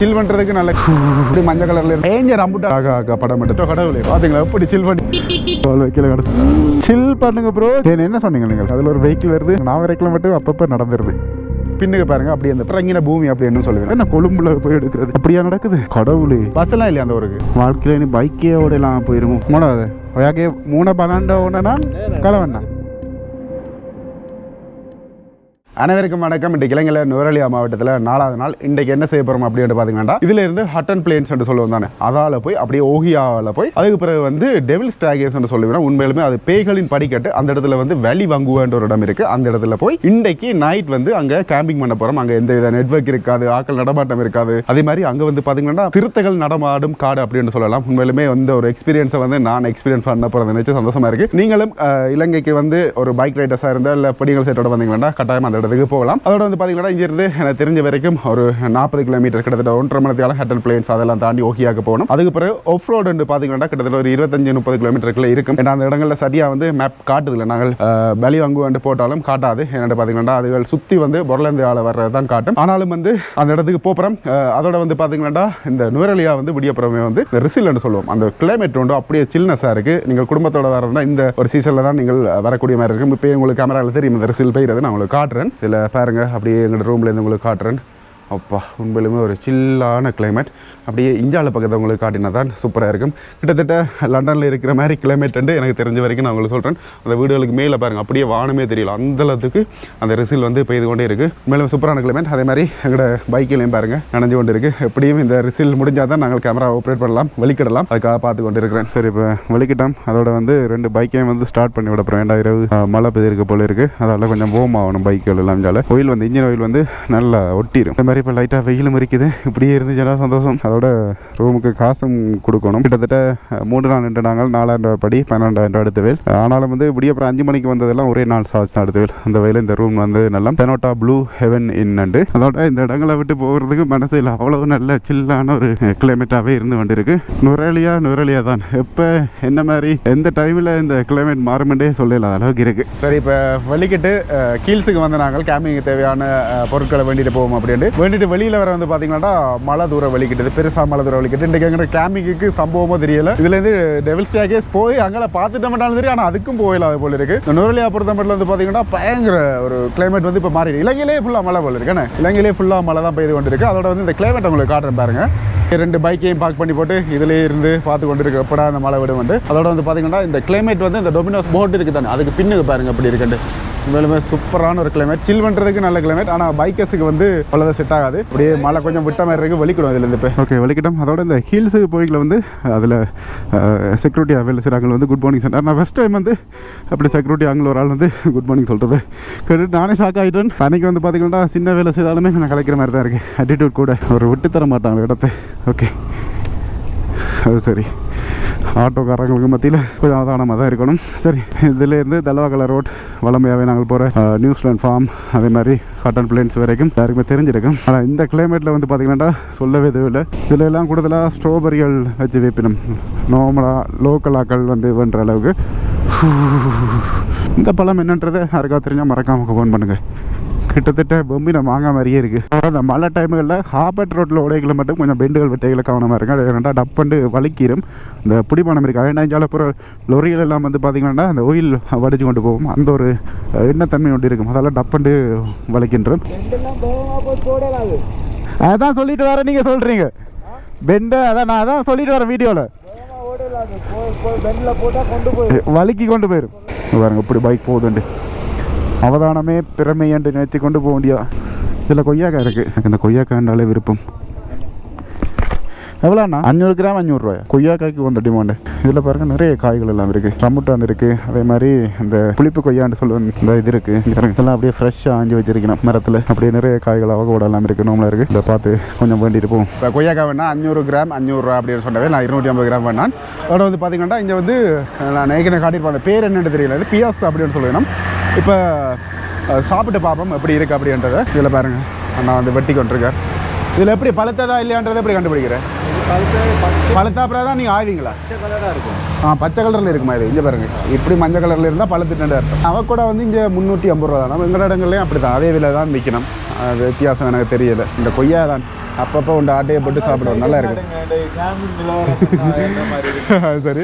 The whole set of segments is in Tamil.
சில் பண்றதுக்கு நல்ல இப்படி மஞ்சள் கலர்ல ரேஞ்சர் அம்புட்டா படம் எடுத்து கடவுளே பாத்தீங்களா எப்படி சில் பண்ணி வைக்கல கடை சில் பண்ணுங்க ப்ரோ. என்ன சொன்னீங்க நீங்கள்? அதுல ஒரு வெஹிக்கிள் வருது, நான் வரைக்கும் மட்டும் அப்பப்போ நடந்துருது. பின்னுக்கு பாருங்க அப்படி அந்த இறங்கின பூமி அப்படின்னு சொல்லுவேன். என்ன கொழும்புல போய் எடுக்கிறது அப்படியா நடக்குது? கடவுளே பஸ் எல்லாம் இல்லையா அந்த ஊருக்கு? வாழ்க்கையில நீ பைக்கோட எல்லாம் போயிருக்கும் மூணாவது ஒயாக்கே 3-12 கலவண்ணா. அனைவருக்கும் வணக்கம். இன்றைக்கு இலங்கையில் நுவரெலியா மாவட்டத்தில் 4வது நாள். இன்றைக்கு என்ன செய்ய போகிறோம் அப்படின்னு பார்த்தீங்கன்னா, இதில் இருந்து ஹட்டன் பிளேன்ஸ் என்று சொல்லுவோம் தானே, அதால் போய் அப்படியே ஓஹியாவில் போய் அதுக்கு பிறகு வந்து டெவில் ஸ்டாகேஸ் என்று சொல்லுவேன். உண்மையிலுமே அது பேய்களின் படிக்கட்டு. அந்த இடத்துல வந்து வலி வங்குவேன்ற ஒரு இடம் இருக்குது. அந்த இடத்துல போய் இன்றைக்கு நைட் வந்து அங்கே கேம்பிங் பண்ண போகிறோம். அங்கே எந்த வித நெட்வொர்க் இருக்காது, ஆக்கள் நடமாட்டம் இருக்காது. அதே மாதிரி அங்கே வந்து பார்த்தீங்கன்னா சிறுத்தைகள் நடமாடும் காடு அப்படின்னு சொல்லலாம். உண்மையிலுமே வந்து ஒரு எக்ஸ்பீரியன்ஸை வந்து நான் எக்ஸ்பீரியன்ஸ் பண்ண போகிறது நினைச்சு சந்தோஷமாக இருக்குது. நீங்களும் இலங்கைக்கு வந்து ஒரு பைக் ரைடர்ஸாக இருந்தால் இல்லை படிகள் சைட்டோட வந்தீங்கன்னா கட்டாயம் அந்த போகலாம். அதோட வந்து பாத்தீங்கன்னா இங்கிருந்து எனக்கு தெரிஞ்ச வரைக்கும் ஒரு 40 கிலோமீட்டர் கிட்டத்தட்ட 1.5 மணி நேரம் ஹட்டன் பிளேன்ஸ் அதெல்லாம் தாண்டி ஓஹியாக்கு போகணும். அதுக்கு பிறகு ஆஃப் ரோடு பாத்தீங்கன்னா கிட்டத்தட்ட ஒரு 25-30 கிலோமீட்டருக்குள்ள இருக்கும். ஏன்னா அந்த இடங்கள்ல சரியா வந்து மேப் காட்டுதில்லை. நாங்கள் வெளி வாங்குவாண்டு போட்டாலும் காட்டாது. என்ன பாத்தீங்கன்னா அதுகள் சுத்தி வந்து பொருளந்து ஆள வர்றதான் காட்டும். ஆனாலும் வந்து அந்த இடத்துக்கு போறோம். அதோட வந்து பாத்தீங்கன்னா இந்த நுவரெலியா வந்து விடியப்புறமே வந்து ரிசில்னு சொல்லுவோம். அந்த கிளைமேட் உண்டு அப்படியே சில்னஸா இருக்கு. நீங்கள் குடும்பத்தோட வரணும்னா இந்த ஒரு சீசன்ல தான் நீங்கள் வரக்கூடிய மாதிரி இருக்கும். இப்போ உங்களுக்கு கேமராவில் தெரியும் இந்த ரிசில் பெய்யறது. நான் உங்களுக்கு காட்டுறேன். இதில் பாருங்க அப்படியே எங்களோட ரூம்லேருந்து உங்களுக்கு காட்டுறேன். அப்பா உண்மையிலுமே ஒரு சில்லான கிளைமேட். அப்படியே இந்தியாவில் பக்கத்தை உங்களுக்கு காட்டினா தான் சூப்பராக இருக்கும். கிட்டத்தட்ட லண்டனில் இருக்கிற மாதிரி கிளைமேட் எனக்கு தெரிஞ்ச வரைக்கும் நான் உங்களுக்கு சொல்கிறேன். அந்த வீடுகளுக்கு மேலே பாருங்கள் அப்படியே வானமே தெரியல, அந்தளவுக்கு அந்த ரிசில் வந்து பெய்து கொண்டே இருக்குது. உண்மையிலும் சூப்பரான கிளைமேட். அதே மாதிரி எங்களோட பைக்கிலையும் பாருங்கள் நனைஞ்சு கொண்டு இருக்குது. எப்படியும் இந்த ரிசில் முடிஞ்சால் தான் நாங்கள் கேமரா ஆப்ரேட் பண்ணலாம், வெளிக்கிடலாம். அதுக்காக பார்த்து கொண்டு இருக்கிறேன். சரி இப்போ வெளிக்கிட்டோம். அதோட வந்து 2 பைக்கையும் வந்து ஸ்டார்ட் பண்ணி விட போகிறேன். 2000 மழை பெய்திருக்க போல இருக்குது. அதெல்லாம் கொஞ்சம் போம் ஆகணும் பைக்குகள் எல்லாம். ஆயில் வந்து இன்ஜின் ஆயில் வந்து நல்லா ஒட்டிடும். இந்த மாதிரி இப்போ லைட்டாக வெயிலும் இருக்குது. இப்படியே இருந்துச்சுன்னா சந்தோஷம். அதோட ரூமுக்கு காசும் கொடுக்கணும். கிட்டத்தட்ட 3 நாள் நின்று நாங்கள் 4000 படி 12,000 அடுத்த வேல். ஆனாலும் வந்து இப்படி அப்புறம் 5 மணிக்கு வந்ததெல்லாம் ஒரே நாள் சார்ஜ் தான் அடுத்த வேல். அந்த வேலை இந்த ரூம் வந்து நல்லா பெனோட்டா ப்ளூ ஹெவன் இன்னு. அதோட இந்த இடங்களை விட்டு போகிறதுக்கு மனசு இல்லை. அவ்வளவு நல்ல சில்லான ஒரு கிளைமேட்டாகவே இருந்து கொண்டு இருக்கு. நுவரெலியா தான். எப்போ என்ன மாதிரி எந்த டைமில் இந்த கிளைமேட் மாறுமெண்டே சொல்லலாம் அளவுக்கு இருக்கு. சரி இப்போ வெளிக்கிட்டு கீல்ஸுக்கு வந்து நாங்கள் கேம்பிங்கு தேவையான பொருட்களை வேண்டிட்டு போவோம் அப்படின்னு வேண்டிட்டு வெளியில் வர வந்து பார்த்தீங்கன்னா மழை தூரம் வெளிக்கிட்டது, பெருசாக மழை தூரம் வெளிக்கிட்டு. இன்றைக்கு எங்கிட்ட கேம்பிங்க்கு சம்பவமோ தெரியல. இதுலேருந்து டெவில் ஸ்டாகேஸ் போய் அங்கே பார்த்துட்டோம்னாலும் சரி, ஆனால் அதுக்கும் போயிடலாம் அது போல இருக்கு. நுவரெலியா பொறுத்த மட்டும் வந்து பார்த்தீங்கன்னா பயங்கர ஒரு கிளைமேட் வந்து இப்போ மாறி இலங்கையிலே ஃபுல்லாக மழை போல இருக்கு. இலங்கையிலே ஃபுல்லாக மழை தான் பெய்து கொண்டு இருக்கு. அதோட வந்து இந்த கிளைமேட் உங்களுக்கு காட்டுறேன் பாருங்க. 2 பைக்கையும் பார்க் பண்ணி போட்டு இதிலே இருந்து பார்த்து கொண்டு இருக்கு எப்படா அந்த மழை விடும் வந்து. அதோட வந்து பார்த்தீங்கன்னா இந்த கிளைமேட் வந்து இந்த டொமினோஸ் போட் இருக்கு தானே, அதுக்கு பின்னுக்கு பாருங்க எப்படி இருக்குண்டு. உண்மையிலுமே சூப்பரான ஒரு கிளைமேட். சில் பண்ணுறதுக்கு நல்ல கிளைமேட். ஆனால் பைக்கர்ஸுக்கு வந்து அவ்வளோதான் செட் ஆகாது. அப்படியே மழை கொஞ்சம் விட்ட மாதிரி இருக்குது. வெளிக்கிடும் இதுலேருந்து இப்போ. ஓகே வெளிக்கிட்டோம். அதோட இந்த ஹில்ஸுக்கு போய்களை வந்து அதில் செக்யூரிட்டி வேலை செய்கிறாங்க வந்து குட் மார்னிங் சென்டர். நான் ஃபஸ்ட் டைம் வந்து அப்படி செக்யூரிட்டி அங்கே ஒரு ஆள் வந்து குட் மார்னிங் சொல்கிறது கேட்டு நானே ஷாக் ஆகிட்டேன். அன்றைக்கி வந்து பார்த்திங்கன்னா சின்ன வேலை செய்தாலுமே நான் கலைக்கிற மாதிரி தான் இருக்குது. ஆட்டிடியூட் கூட ஒரு விட்டு தர மாட்டாங்க இடத்தை. ஓகே அது சரி. ஆட்டோக்காரங்களுக்கு மத்தியில் கொஞ்சம் அவதானமாக தான் இருக்கணும். சரி இதுலேருந்து தலவாக்கலை ரோட் வளமையாகவே நாங்கள் போகிற நியூசிலாண்ட் ஃபார்ம் அதே மாதிரி ஹட்டன் பிளேன்ஸ் வரைக்கும் யாருக்குமே தெரிஞ்சிருக்கும். ஆனால் இந்த கிளைமேட்டில் வந்து பார்த்திங்கன்னா சொல்லவே தேவையில்லை. இதில் எல்லாம் கூடுதலாக ஸ்ட்ராபெரிகள் வச்சு வைப்பினும் நார்மலாக லோக்கலாக்கள் வந்து வேண்ட அளவுக்கு. இந்த பழம் என்னன்றதை யாருக்காவது தெரிஞ்சால் மறக்காமல் ஃபோன் பண்ணுங்கள். கிட்டத்தட்ட பொம்பின மாங்காய் மாதிரியே இருக்குது. அந்த மழை டைமுகளில் ஹாபர்ட் ரோட்டில் உடைகளை மட்டும் கொஞ்சம் பெண்டுகள் வெட்டைகளை கவனமாக இருக்கும். அது ரெண்டாக டப்பண்டு வலிக்கிடும். இந்த பிடிப்பானம் இருக்குது. 15 அப்புறம் லொரிகள் எல்லாம் வந்து பார்த்திங்கன்னா அந்த ஒயில் வடிச்சு கொண்டு போகும். அந்த ஒரு எண்ணத்தன்மை ஒன்று இருக்கும். அதெல்லாம் டப்பண்டு வலிக்கின்றோம். அதான் சொல்லிட்டு வர நீங்கள் சொல்கிறீங்க பெண்டை. அதான் நான் அதான் சொல்லிட்டு வரேன் வீடியோவில். வலிக்கு கொண்டு போயிடும் பாருங்க இப்படி பைக் போகுதுண்டு. அவதானமே பிறமை என்று நினைத்து கொண்டு போக முடியாது. இதில் கொய்யாக்காய் இருக்குது. இந்த கொய்யாக்காய்னாலே விருப்பம். எவ்வளோண்ணா? 500 கிராம் 500 ரூபாய். கொய்யாக்காய்க்கு வந்து டிமாண்டு. இதில் பாருங்க நிறைய காய்கள் எல்லாம் இருக்குது. ரம்புட்டான் இருக்குது. அதே மாதிரி இந்த புளிப்பு கொய்யான்னு சொல்லுவேன் இந்த இது இருக்குது. இதெல்லாம் அப்படியே ஃப்ரெஷ்ஷாக ஆஞ்சி வச்சிருக்கணும் மரத்தில். அப்படியே நிறைய காய்கள் அவகோட எல்லாம் இருக்குது. நோம்பலாக இருக்குது. இதை பார்த்து கொஞ்சம் வேண்டிட்டு போகும். இப்போ கொய்யாக்காய் வேணா 500 கிராம் 500 ரூபா அப்படின்னு சொன்னவே நான் 250 கிராம் வேணான். அதோட வந்து பார்த்தீங்கன்னா இங்கே வந்து நான் ஏற்கனவே காட்டியிருப்பேன். அந்த பேர் என்னென்னு தெரியல. இது பியாஸ் அப்படின்னு சொல்லுவேன். இப்போ சாப்பிட்டு பார்ப்போம் எப்படி இருக்குது அப்படின்றத. இதில் பாருங்கள் நான் வந்து வெட்டி கொண்டிருக்கேன். இதில் எப்படி பழுத்ததா இல்லையான்றதை எப்படி கண்டுபிடிக்கிறேன்? பழுத்தா அப்புறம் தான் நீங்கள் ஆய்வீங்களா? பச்சை கலரில் இருக்குமா இது? இங்கே பாருங்க இப்படி மஞ்சள் கலரில் இருந்தால் பழுத்துட்டு அர்த்தம். அவ கூட வந்து இங்கே 350 ரூபா தான். நம்ம எங்கள் இடங்கள்லேயும் அப்படி தான் அதே விலை தான் விற்கணும். அது வித்தியாசம் எனக்கு தெரியலை. இந்த கொய்யா தான் அப்பப்போ உண்டு ஆட்டையை போட்டு சாப்பிடுவோம், நல்லா இருக்கும். சரி,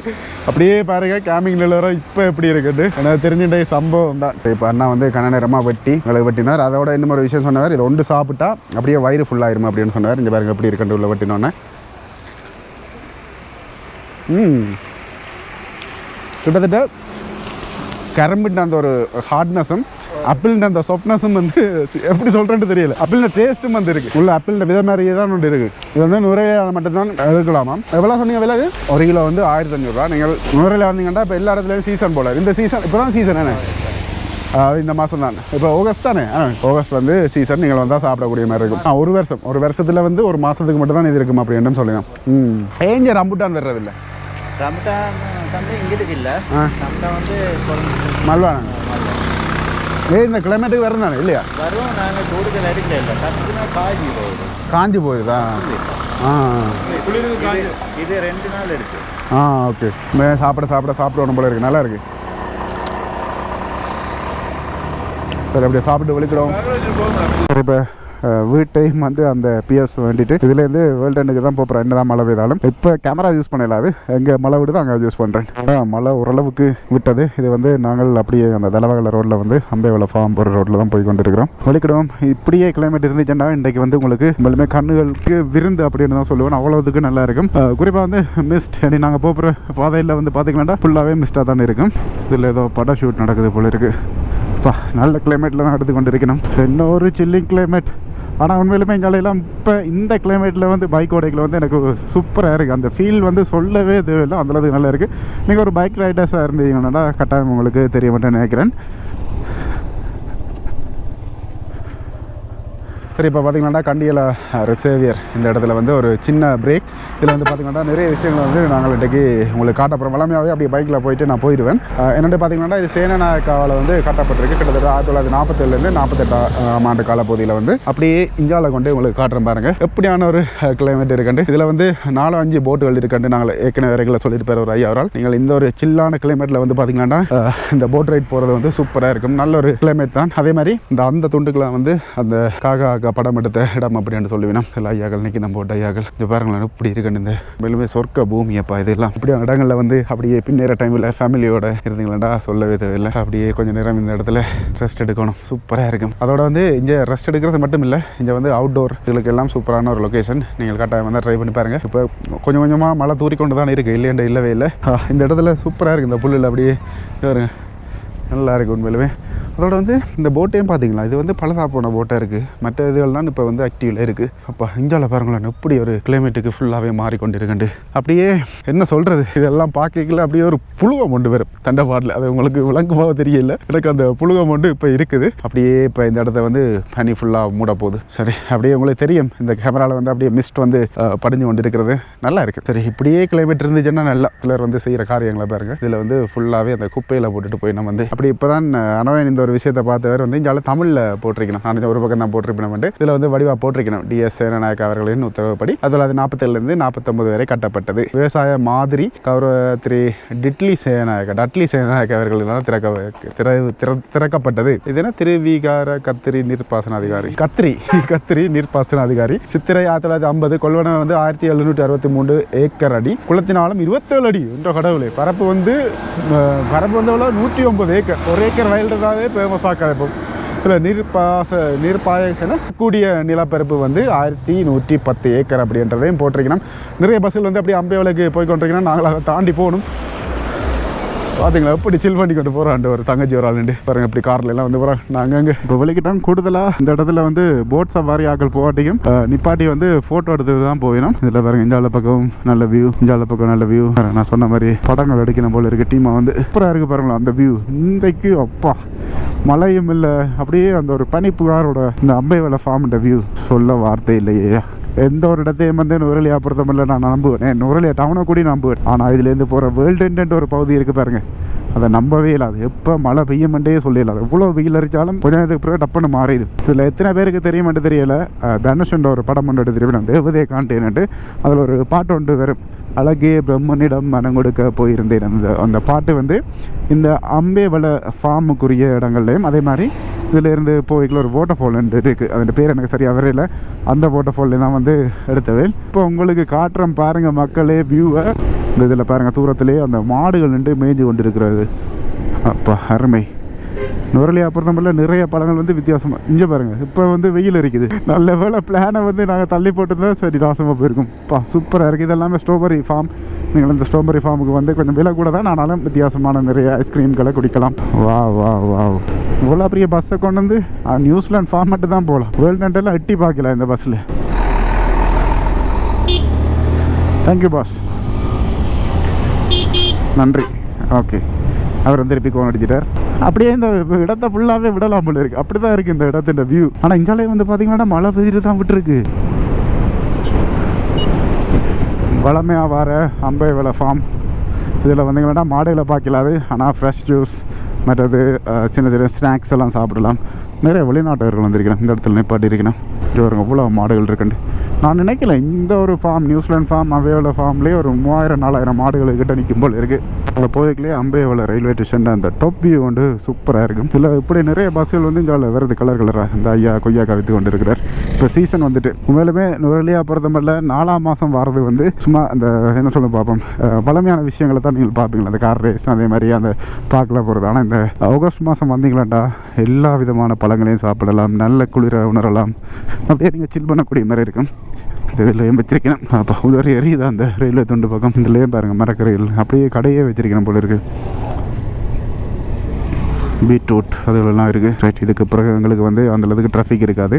அப்படியே பாருங்க கேம்பிங் நிலவரம் இப்போ எப்படி இருக்குது எனக்கு தெரிஞ்சுட்டே சம்பவம் தான். இப்போ அண்ணா வந்து கன நேரமாக வெட்டி விளக்கு வெட்டினார். அதோட இன்னும் ஒரு விஷயம் சொன்னார், இது ஒன்று சாப்பிட்டா அப்படியே வயிறு ஃபுல்லாயிருமா அப்படின்னு சொன்னார். இங்கே பாருங்க எப்படி இருக்குன்னு உள்ள வெட்டினோன்னே. கிட்டத்தட்ட கரும்பின் அந்த ஒரு ஹார்ட்னஸும் ஆப்பிள்ன்ற அந்த சாஃப்ட்னஸும் வந்து எப்படி சொல்கிறேன்னு தெரியல. ஆப்பிள்ன டேஸ்ட்டும் வந்து இருக்குது. உள்ள ஆப்பிள்ன வித மாதிரியே தான் ஒன்று இருக்குது. இது வந்து நுரையில மட்டும்தான் எடுக்கலாமா. எவ்வளோ சொன்னீங்க விலை? அது 1 கிலோ வந்து 1500 ரூபா. நீங்கள் நுரையில வந்தீங்கன்னா இப்போ எல்லா இடத்துலையும் சீசன் போல. இந்த சீசன் இப்போ தான் சீசன் என்ன, இந்த மாதம் தான். இப்போ ஆகஸ்ட் தானே, ஆகஸ்ட் வந்து சீசன். நீங்கள் வந்தால் சாப்பிடக்கூடிய மாதிரி இருக்கும். ஒரு வருஷத்தில் வந்து ஒரு மாதத்துக்கு மட்டும் தான் இது இருக்கும் அப்படின்னு சொல்லலாம். ஏன் ரம்புட்டான் வர்றதில்லை? ரம்தான் இங்கிட்டு இல்லை, ரம்தான் வந்து மல்வானா இந்த கிளைமேட்டுக்கு வரும் தானே இல்லையா? வரும். நாங்கள் கூடுதல் அடிக்கல இல்லை, காஞ்சி போகுது. காஞ்சி போகுதா? இது 2 நாள் இருக்கு. ஓகே. சாப்பிடணும் போல இருக்கு, நல்லா இருக்கு. சரி, அப்படியே சாப்பிட்டு வெளிக்கிடுவோம். சரி, இப்போ வீட்டையும் வந்து அந்த பிஎஸ் வேண்டிட்டு இதுலேருந்து வேர்ல்டு எண்டுக்கு தான் போகிறேன். என்ன தான் மழை பெய்தாலும் இப்போ கேமரா யூஸ் பண்ணலாது. எங்கே மழை விடுதோ அங்கே யூஸ் பண்ணுறேன். மழை ஓரளவுக்கு விட்டது. இது வந்து நாங்கள் அப்படியே அந்த தலவகல ரோட்டில் வந்து அம்பேவள ஃபார்ம் போகிற ரோட்டில் தான் போய் கொண்டிருக்கிறோம். வெளிக்கிடுவோம். இப்படியே கிளைமேட் இருந்துச்சுன்னா இன்றைக்கு வந்து உங்களுக்கு நம்மளுமே கண்ணுகளுக்கு விருந்து அப்படின்னு தான் சொல்லுவேன். அவ்வளோதுக்கு நல்லா இருக்கும். குறிப்பாக வந்து மிஸ்ட் நாங்கள் போகிற பாதையில் வந்து பார்த்திங்கன்னா ஃபுல்லாகவே மிஸ்டாக தான் இருக்கும். இதில் ஏதோ படம் ஷூட் நடக்குது போல இருக்குது. நல்ல கிளைமேட்டில் தான் எடுத்து கொண்டு இருக்கணும். இன்னொரு சில்லிங் கிளைமேட். ஆனால் உண்மையிலுமே எங்களையெல்லாம் இப்போ இந்த கிளைமேட்டில் வந்து பைக் ஓடைக்கில் வந்து எனக்கு சூப்பராக இருக்குது. அந்த ஃபீல் வந்து சொல்லவே தேவையில்லை, அந்தளவுக்கு நல்லா இருக்குது. நீங்கள் ஒரு பைக் ரைடர்ஸாக இருந்தீங்கன்னா கட்டாயம் உங்களுக்கு தெரிய மாட்டேன்னு நினைக்கிறேன். சரி, இப்போ பார்த்திங்கன்னா கண்டியில் ரிசேவியர் இந்த இடத்துல வந்து ஒரு சின்ன பிரேக். இதில் வந்து பார்த்திங்கன்னா நிறைய விஷயங்கள் வந்து நாங்கள் இன்றைக்கி உங்களுக்கு காட்டப்புறம் வளமையாகவே அப்படியே பைக்கில் போயிட்டு நான் போயிடுவேன். என்னென்னு பார்த்திங்கன்னா இது சேனநாயக்காவில் வந்து கட்டப்பட்டிருக்கு. கிட்டத்தட்ட 1947 48 ஆண்டு காலப்பகுதியில் வந்து அப்படியே இந்தியாவில் கொண்டு உங்களுக்கு காட்டுறேன் பாருங்கள் எப்படியான ஒரு கிளைமேட் இருக்குண்டு. இதில் வந்து 4-5 போட்டுகள் இருக்குண்டு. நாங்கள் ஏற்கனவே வரைகளை சொல்லிட்டு போகிற ஒரு ஐயாவரால் நீங்கள் இந்த ஒரு சில்லான கிளைமேட்டில் வந்து பார்த்திங்கன்னா இந்த போட் ரைட் போகிறது வந்து சூப்பராக இருக்கும். நல்ல ஒரு கிளைமேட் தான். அதே மாதிரி அந்த துண்டுக்களை வந்து அந்த காகா படம் எடுத்த இடம் அப்படின்னு சொல்லுவேன். எல்லா ஐயாக்கள் இன்னைக்கு நம்ம போட்ட ஐயாக்கள் இது பாருங்களேன் இப்படி இருக்குன்னு. இந்த மேலுமே சொர்க்க பூமி அப்பா இதெல்லாம். இப்படியான இடங்களில் வந்து அப்படியே பின்னேற டைமில் ஃபேமிலியோட இருந்தீங்களா சொல்லவே தேவையில்லை. அப்படியே கொஞ்சம் நேரம் இந்த இடத்துல ரெஸ்ட் எடுக்கணும். சூப்பராக இருக்கும். அதோட வந்து இங்கே ரெஸ்ட் எடுக்கிறது மட்டும் இல்லை, இங்கே வந்து அவுட்டோர் இதுக்கு எல்லாம் சூப்பரான ஒரு லொக்கேஷன். நீங்கள் கட்டாயம் வந்து ட்ரை பண்ணி பாருங்கள். இப்போ கொஞ்சம் கொஞ்சமாக மழை தூரிக்கொண்டு தான் இருக்குது, இல்லைன்ற இல்லவே இல்லை. இந்த இடத்துல சூப்பராக இருக்குது. இந்த புல்லில் அப்படியே வருங்க, நல்லா இருக்குது உண்மையிலுமே. அதோட வந்து இந்த போட்டையும் பார்த்தீங்களா, இது வந்து பழசா போன போட்டாக இருக்குது. மற்ற இதுகள்லாம் இப்போ வந்து ஆக்டிவில் இருக்குது. அப்போ இந்தியாவில் பாருங்களேன் எப்படி ஒரு கிளைமேட்டுக்கு ஃபுல்லாகவே மாறிக்கொண்டிருக்குண்டு. அப்படியே என்ன சொல்கிறது, இதெல்லாம் பார்க்கல அப்படியே ஒரு புழுவம் கொண்டு வரும் தண்டபாட்டில். அது உங்களுக்கு விளங்குமாக தெரியல, எனக்கு அந்த புழுவம் கொண்டு இப்போ இருக்குது. அப்படியே இப்போ இந்த இடத்த வந்து பனி ஃபுல்லாக மூட போகுது. சரி, அப்படியே உங்களுக்கு தெரியும் இந்த கேமராவில் வந்து அப்படியே மிஸ்ட் வந்து படிஞ்சு கொண்டு இருக்கிறது நல்லா இருக்குது. சரி, இப்படியே கிளைமேட் இருந்துச்சுன்னா நல்லா சிலர் வந்து செய்கிற காரியங்களை பாருங்கள். இதில் வந்து ஃபுல்லாகவே அந்த குப்பையில் போட்டுட்டு போய் நம்ம வந்து அப்படி இப்போ தான் அனவன் இந்த ஒரு விஷயத்தை பார்த்தவர் வந்து இங்கே தமிழில் போட்டிருக்கணும். நான் ஒரு பக்கம் தான் போட்டிருப்பேன். இதில் வந்து வடிவாக போட்டிருக்கணும் டிஎஸ் சேனநாயக் அவர்களின் உத்தரவுப்படி 1947 49 வரை கட்டப்பட்டது. விவசாய மாதிரி கௌரவ திரு டட்லி சேனநாயக் அவர்களால் திறக்கப்பட்டது. இது என்ன திருவிகார கத்திரி நீர்ப்பாசன அதிகாரி கத்திரி நீர்ப்பாசன அதிகாரி. சித்திரை 1950. கொள்வன வந்து 1763 ஏக்கர் அடி. குளத்தினாலும் 27 அடி என்ற கடவுளே. பரப்பு வந்து எவ்வளோ 109 ஏக்கர். 1 ஏக்கர் வயல்றதாவே ஃபேமஸாக இப்போ இதில் நீர்ப்பாய கூடிய நிலப்பரப்பு வந்து 1110 ஏக்கர் அப்படின்றதையும் போட்டிருக்கணும். நிறைய பஸ்ஸில் வந்து அப்படியே அம்பேவளைக்கு போய் கொண்டிருக்கணும். நாங்கள் அதை தாண்டி போகணும். பார்த்தீங்களா எப்படி சில் பண்ணி கொண்டு போகிறான் ஒரு தங்கச்சி ஒரு ஆளுண்டு பாருங்கள். இப்படி காரில் எல்லாம் வந்து போகிறோம். நாங்கள் அங்கே இப்போ வெளிக்கிட்டோம். கூடுதலாக இந்த இடத்துல வந்து போட் சவாரி ஆக்கள் போகாட்டியும் நிப்பாட்டி வந்து ஃபோட்டோ எடுத்துட்டு தான் போயிடும். இதில் பாருங்கள் இஞ்சால பக்கம் நல்ல வியூ, இஞ்சால பக்கம் நல்ல வியூ. நான் சொன்ன மாதிரி படங்கள் எடுக்கணும் போல இருக்குது. டீமாக வந்து சூப்பராக இருக்குது பாருங்களா அந்த வியூ. இன்றைக்கு அப்பா மழையும் இல்லை, அப்படியே அந்த ஒரு பனிப்புகாரோட இந்த அம்பேவள ஃபார்ம்ன்ற வியூ சொல்ல வார்த்தை இல்லையே. எந்த ஒரு இடத்தையும் வந்து நுரலியா பொறுத்தமில்லை நான் நம்புவேன். நுரலியா டவுனை கூட நம்புவேன். ஆனால் இதுலேருந்து போகிற வேர்ல்டு எண்ட் ஒரு பகுதி இருக்குது பாருங்க, அதை நம்பவே இல்லாது. எப்போ மழை பெய்யுமெண்டே சொல்லிடலாது. எவ்வளோ வெயில் அடித்தாலும் கொஞ்ச நேரத்துக்கு பிறகு டப்புன்னு மாறிடுது. இதில் எத்தனை பேருக்கு தெரியுமென்று தெரியலை, தனுஷன்ற ஒரு படம் ஒன்று எடுத்து திருப்பி நான் தேவதையை காண்டேன்ட்டு அதில் ஒரு பாட்டு ஒன்று வரும், அழகே பிரம்மனிடம் மனம் கொடுக்க போயிருந்தேன். அந்த பாட்டு வந்து இந்த அம்பேவள ஃபார்முக்குரிய இடங்கள்லையும் அதே மாதிரி இதிலேருந்து போய்க்குள்ள ஒரு வாட்டர்ஃபால் இருக்குது, அதோட பேர் எனக்கு சரியாக வரையில. அந்த வாட்டர்ஃபால்ல தான் வந்து எடுத்தவேல். இப்போ உங்களுக்கு காட்டுறோம் பாருங்கள் மக்களே வியூவை. இந்த இதில் பாருங்கள் தூரத்திலே அந்த மாடுகள் நின்று மேய்ஞ்சு கொண்டு இருக்கிறது. அப்பா அருமை. நுரலியா பொறுத்தமல்ல நிறைய பழங்கள் வந்து வித்தியாசமாக இங்கே பாருங்கள். இப்போ வந்து வெயில் இருக்குது. நல்ல வேலை பிளானை வந்து நாங்கள் தள்ளி போட்டுருந்தோம், சரி நாசமாக போயிருக்கும். சுப்பராக இருக்குது. இதெல்லாமே ஸ்ட்ராபெரி ஃபார்ம். நீங்கள் இந்த ஸ்ட்ராபெரி ஃபார்முக்கு வந்து கொஞ்சம் விலை கூட தான், ஆனாலும் வித்தியாசமான நிறைய ஐஸ்கிரீம்களை குடிக்கலாம். வா வா வா இவ்வளோ பெரிய பஸ்ஸை கொண்டு வந்து நியூசிலாந்து ஃபார்ம் மட்டும் தான் போகலாம். வேர்ல்டு நெட்டெல்லாம் எட்டி பார்க்கல இந்த பஸ்ஸில். தேங்க்யூ பாஸ், நன்றி. ஓகே, அவர் வந்து திருப்பி கோன் அடிச்சிட்டார். அப்படியே இந்த இடத்த ஃபுல்லாகவே விடலாம் போல இருக்குது. அப்படி தான் இருக்குது இந்த இடத்துல வியூ. ஆனால் இங்காலே வந்து பார்த்தீங்கன்னா மழை பெய்ஞ்சிட்டு தான் விட்டுருக்கு. வளமையாக வர அம்பைவளை ஃபார்ம். இதில் வந்தீங்கன்னா மாடுகளை பார்க்கலாது, ஆனால் ஃப்ரெஷ் ஜூஸ் மற்றது சின்ன சின்ன ஸ்நாக்ஸ் எல்லாம் சாப்பிடலாம். நிறைய வெளிநாட்டவர்கள் வந்திருக்கிறேன். இந்த இடத்துல நிப்பாட்டி இருக்கணும். இவருங்க இவ்வளோ மாடுகள் இருக்குண்டு நான் நினைக்கல. இந்த ஒரு ஃபார்ம் நியூசிலாந்து ஃபார்ம் அம்பைவளை ஃபார்ம்லேயே ஒரு 3000-4000 மாடுகள் கிட்ட நிற்கும் போல் இருக்குது. அங்கே போய்க்குள்ளே அம்பைவளை ரயில்வே ஸ்டேஷன் அந்த டாப் வியூ வந்து சூப்பராக இருக்கும். இல்லை இப்படி நிறைய பஸ்ஸுகள் வந்து இங்கே வருது கலராக. இந்த ஐயா கொய்யாக்கா விற்று கொண்டு இருக்கிறார். இப்போ சீசன் வந்துட்டு உண்மையிலுமே நுரலியா பொறுத்தமல்ல 4ஆம் மாதம் வர்றது வந்து சும்மா அந்த என்ன சொல்ல பார்ப்போம், பழமையான விஷயங்களை தான் நீங்கள் பார்ப்பீங்களா, அந்த கார் ரேஸ் அதே மாதிரி அந்த பார்க்கல போகிறது. ஆனால் இந்த ஆகஸ்ட் மாதம் வந்தீங்களாண்டா எல்லா விதமான பழங்களையும் சாப்பிடலாம், நல்ல குளிர உணரலாம். அப்படியே நீங்கள் சில் பண்ணக்கூடிய மாதிரி இருக்கும். இதுலேயும் வச்சிருக்கேன். அப்போ உதவி எரியுதா அந்த ரயில்வே துண்டு பக்கம். இதுலேயும் பாருங்கள் மரக்கரையில் அப்படியே கடையே வச்சிருக்கணும் போல இருக்குது. பீட்ரூட் அதுலாம் இருக்குது. ரைட், இதுக்கு பிறகு எங்களுக்கு வந்து அந்தளவுக்கு டிராஃபிக் இருக்காது.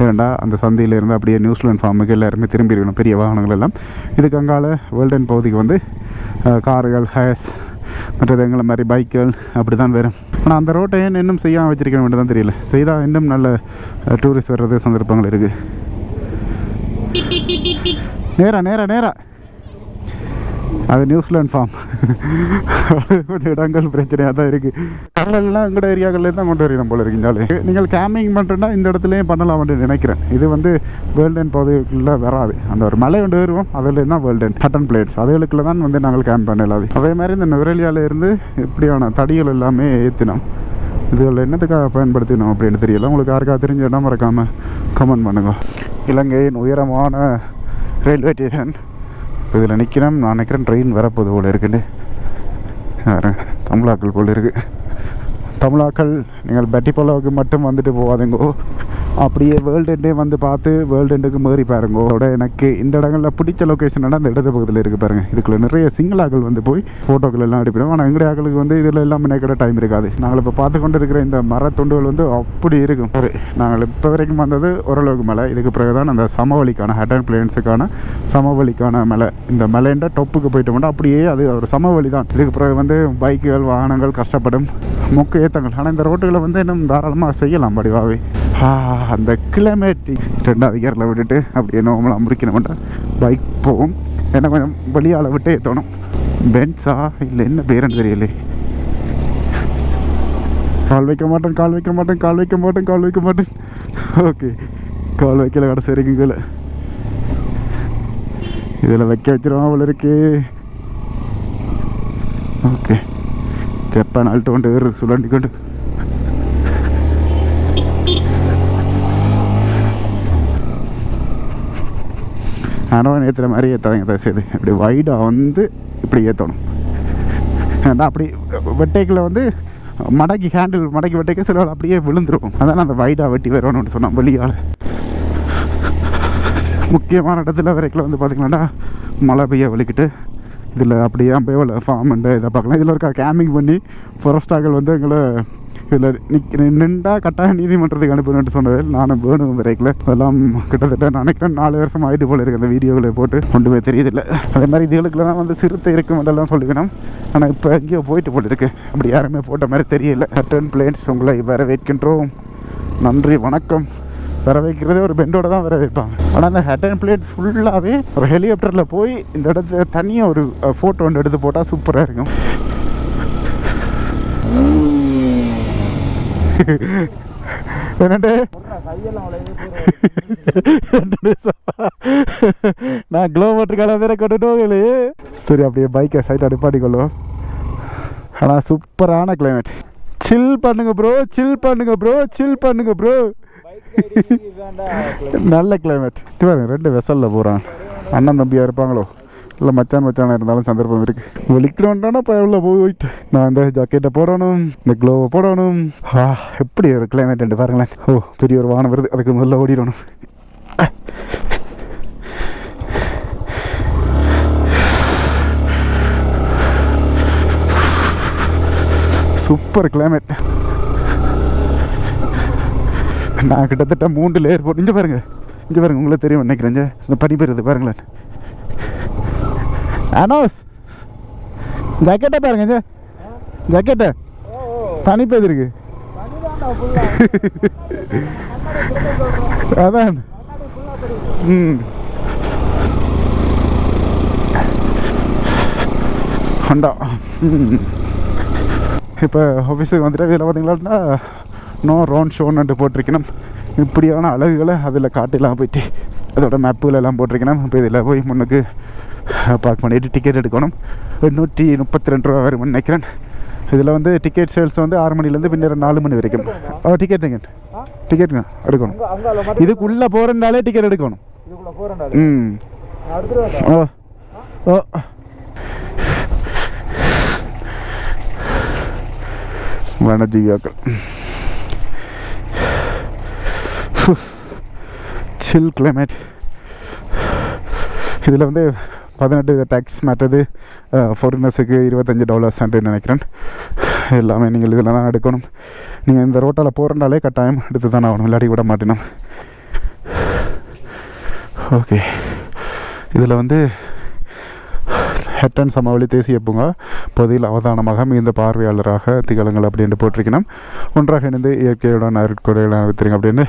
ஏன்னா அந்த சந்தையிலேருந்து அப்படியே நியூசிலாந்து ஃபார்முக்கு எல்லாருமே திரும்பி இருக்கணும், பெரிய வாகனங்கள் எல்லாம். இதுக்கு அங்கால வேர்ல்டன் பகுதிக்கு வந்து கார்கள், ஹேஸ் மற்றது எங்களை மாதிரி பைக்குகள் அப்படி தான் வரும். ஆனால் அந்த ரோட்டை ஏன் இன்னும் செய்யாமல் வச்சிருக்க வேண்டியது தான் தெரியல. செய்தால் இன்னும் நல்ல டூரிஸ்ட் வர்றது சந்தர்ப்பங்கள் இருக்குது. நேரா அது நியூசிலாந்து ஃபார்ம். கொஞ்சம் இடங்கள் பிரச்சனையாக தான் இருக்குது. கடலெல்லாம் எங்களோட ஏரியாக்கள்லேருந்து தான் கொண்டு வரணும் போல இருக்குங்காலே. நீங்கள் கேம்பிங் பண்ணுறேன்னா இந்த இடத்துலையும் பண்ணலாம் அப்படின்னு நினைக்கிறேன். இது வந்து வேர்ல்டன் பகுதிக்குள்ளே வராது. அந்த ஒரு மலை கொண்டு வருவோம், அதுலேருந்து தான் வேர்ல்டன் ஹட்டன் பிளேட்ஸ் அதுகளுக்குள்ள தான் வந்து நாங்கள் கேம்ப் பண்ணலாம். அதே மாதிரி இந்த நுரலியாவிலேருந்து இப்படியான தடிகள் எல்லாமே ஏற்றினோம். இதுகளில் என்னத்துக்காக பயன்படுத்தினோம் அப்படின்னு தெரியல. உங்களுக்கு யாருக்காக தெரிஞ்சதுன்னா மறக்காமல் கமெண்ட் பண்ணுங்க. இலங்கையின் உயரமான ரயில்வே ஸ்டேஷன். இப்போ இதில் நிற்கிறேன். நான் நினைக்கிறேன் ட்ரெயின் வரப்போது போல் இருக்குன்னு. தமிழாக்கள் போல் இருக்குது. தமிழாக்கள் நீங்கள் பெட்டிப்போலாவுக்கு மட்டும் வந்துட்டு போகாதுங்கோ, அப்படியே வேர்ல்டு எண்டே வந்து பார்த்து வேர்ல்டு எண்டுக்கு மாறி பாருங்கோ. அதோட எனக்கு இந்த இடங்களில் பிடிச்ச லொக்கேஷனான அந்த இடது பக்கத்தில் இருக்குது பாருங்கள். இதுக்குள்ள நிறைய சிங்களாக்கள் வந்து போய் ஃபோட்டோக்கள் எல்லாம் எடுப்பிடும். ஆனால் எங்களுடைய ஆக்களுக்கு வந்து இதில் எல்லாம் நினைக்கிற டைம் இருக்காது. நாங்கள் இப்போ பார்த்து கொண்டு இருக்கிற இந்த மரத்துண்டுகள் வந்து அப்படி இருக்கும். சரி, நாங்கள் இப்போ வரைக்கும் வந்தது ஓரளவுக்கு மலை. இதுக்கு பிறகு தான் அந்த சமவெளிக்கான ஹட்டன் பிளேன்ஸுக்கான சமவெளிக்கான மலை. இந்த மலைன்ற டொப்புக்கு போயிட்டோம்னா அப்படியே அது ஒரு சமவெளி தான். இதுக்கு பிறகு வந்து பைக்குகள் வாகனங்கள் கஷ்டப்படும் மொக்க ஏற்றங்கள். ஆனால் இந்த ரோட்டுகளை வந்து இன்னும் தாராளமாக செய்யலாம் படிவாகவே. அந்த கிலோமீட்டர் 2வது கியரில் விட்டுட்டு அப்படியே நார்மலாக முடிக்கணும்னா பைக் போகும். ஏன்னா கொஞ்சம் வழியால் விட்டு ஏற்றணும். பென்ஸா இல்லை என்ன பேருன்னு தெரியல. கால் வைக்க மாட்டேன். ஓகே, கால் வைக்கல கடைசி வரைக்கும் கீழே. இதில் வைக்க வச்சிருவோம் அவ்வளோ இருக்கு. ஓகே, ஜப்பான் ஆள்கிட்ட கொண்டு ஏறு சுழண்டி கொண்டு. ஆனால் ஏற்றுற மாதிரி ஏற்றாங்க தான் செய்யுது. இப்படி வைடாக வந்து இப்படி ஏற்றணும். ஏன்னா அப்படி வெட்டைக்கில் வந்து மடக்கி ஹேண்டில் மடக்கி வெட்டைக்க சில அப்படியே விழுந்துருக்கும். அதனால் அந்த வைடாக வெட்டி வரணும்னு சொன்னோம் வெளியால். முக்கியமான இடத்துல வரைக்கும் வந்து பார்த்திங்கன்னா மழை பெய்ய வலிக்கிட்டு இதில் அப்படியே அம்பைவளை ஃபார்ம் இதை பார்க்கலாம். இதில் இருக்க கேம்பிங் பண்ணி ஃபாரஸ்டாக்கள் வந்து எங்களை இதில் நின்றா கட்டாய நீதிமன்றத்துக்கு அனுப்பணும்னு சொன்னது. நானும் வேணும் வரைக்கல. அதெல்லாம் கிட்டத்தட்ட நினைக்கிறேன் 4 வருஷம் ஆகிட்டு போல இருக்குது அந்த வீடியோவில் போட்டு கொண்டுமே தெரியுதில்லை. அதே மாதிரி இதுகளுக்குலாம் வந்து சிறுத்தை இருக்கும் என்றெல்லாம் சொல்லிக்கணும். ஆனால் இப்போ எங்கேயோ போயிட்டு போல இருக்குது. அப்படி யாருமே போட்ட மாதிரி தெரியல. ஹட்டன் பிளேன்ஸ் உங்களை வரவேற்கின்றோம். நன்றி, வணக்கம். வர வைக்கிறதே ஒரு பெண்டோட தான் வர வைப்பாங்க. ஆனால் அந்த ஹட்டன் பிளேட் ஃபுல்லாகவே ஒரு ஹெலிகாப்டரில் போய் இந்த இடத்துல தனியாக ஒரு ஃபோட்டோ ஒன்று எடுத்து போட்டால் சூப்பராக இருக்கும். நான் கிலோமீட்டர் காலம் கொண்டுட்டு சரி அப்படியே பைக்கை சைட் அடிப்பாடிக்கொள்ளும். ஆனால் சூப்பரான கிளைமேட். சில் பண்ணுங்க ப்ரோ, சில் பண்ணுங்க ப்ரோ, சில் பண்ணுங்க ப்ரோ. நல்ல கிளைமேட். பாருங்க, 2 வெசலில் போகிறான். அண்ணன் தம்பியாக இருப்பாங்களோ இல்லை மச்சானாக இருந்தாலும் சந்தர்ப்பம் இருக்குது. வெளிக்கிட்டோன்னா இப்போ எவ்வளோ போயிட்டு நான் இந்த ஜாக்கெட்டை போடணும், இந்த க்ளோவை போடணும். எப்படி ஒரு கிளைமேட் பாருங்களேன். ஓ, பெரிய ஒரு வானம் வருது, அதுக்கு முதல்ல ஓடிடணும். Super climate. நான் கிட்டத்தட்ட 3 லேயர் போட்டு இங்கே பாருங்க, உங்களுக்கு தெரியும் நினைக்கிறேன். இந்த பனி பெறுது பாருங்களேன். அனோஸ் ஜாக்கெட்டை பாருங்க, ஜாக்கெட்டை பனி பெய்திருக்கு. அதான் ஹண்டா. இப்போ ஆஃபீஸுக்கு வந்துட்டு இதில் பார்த்தீங்களா நோ ரோன் ஷோன்னு போட்டிருக்கணும். இப்படியான அழகுகளை அதில் காட்டிலாம் போயிட்டு அதோட மேப்புகளெல்லாம் போட்டிருக்கணும். இப்போ இதில் போய் முன்னுக்கு பார்க் பண்ணிவிட்டு டிக்கெட் எடுக்கணும். 132 ரூபா வரும்னு நினைக்கிறேன். இதில் வந்து டிக்கெட் சேல்ஸ் வந்து 6 மணிலேருந்து பின்னர் 4 மணி வரைக்கும். டிக்கெட்டுங்க எடுக்கணும். இதுக்குள்ளே போகிறனாலே டிக்கெட் எடுக்கணும். ஓ ஓ வனஜீவியாக்கள் சில் கிளைமேட். இதில் வந்து 18 டேக்ஸ் மாட்டது. ஃபாரினர்ஸுக்கு $25 நினைக்கிறேன். எல்லாமே நீங்கள் இதில் தான் எடுக்கணும். நீங்கள் இந்த ரோட்டால் போகிறனாலே கட்டாயம் எடுத்து தானே ஆகணும், இல்லாட்டி விட மாட்டேனும். ஓகே, இதில் வந்து ஹட்டன் சமவெளி தேசிய பூங்கா பொதியில் அவதானமாக மிகுந்த பார்வையாளராக திகழுங்கள் அப்படின்ட்டு போட்டிருக்கணும். ஒன்றாக இணைந்து இயற்கையுடன் அருட்கொடைகளை வித்துருங்க அப்படின்னு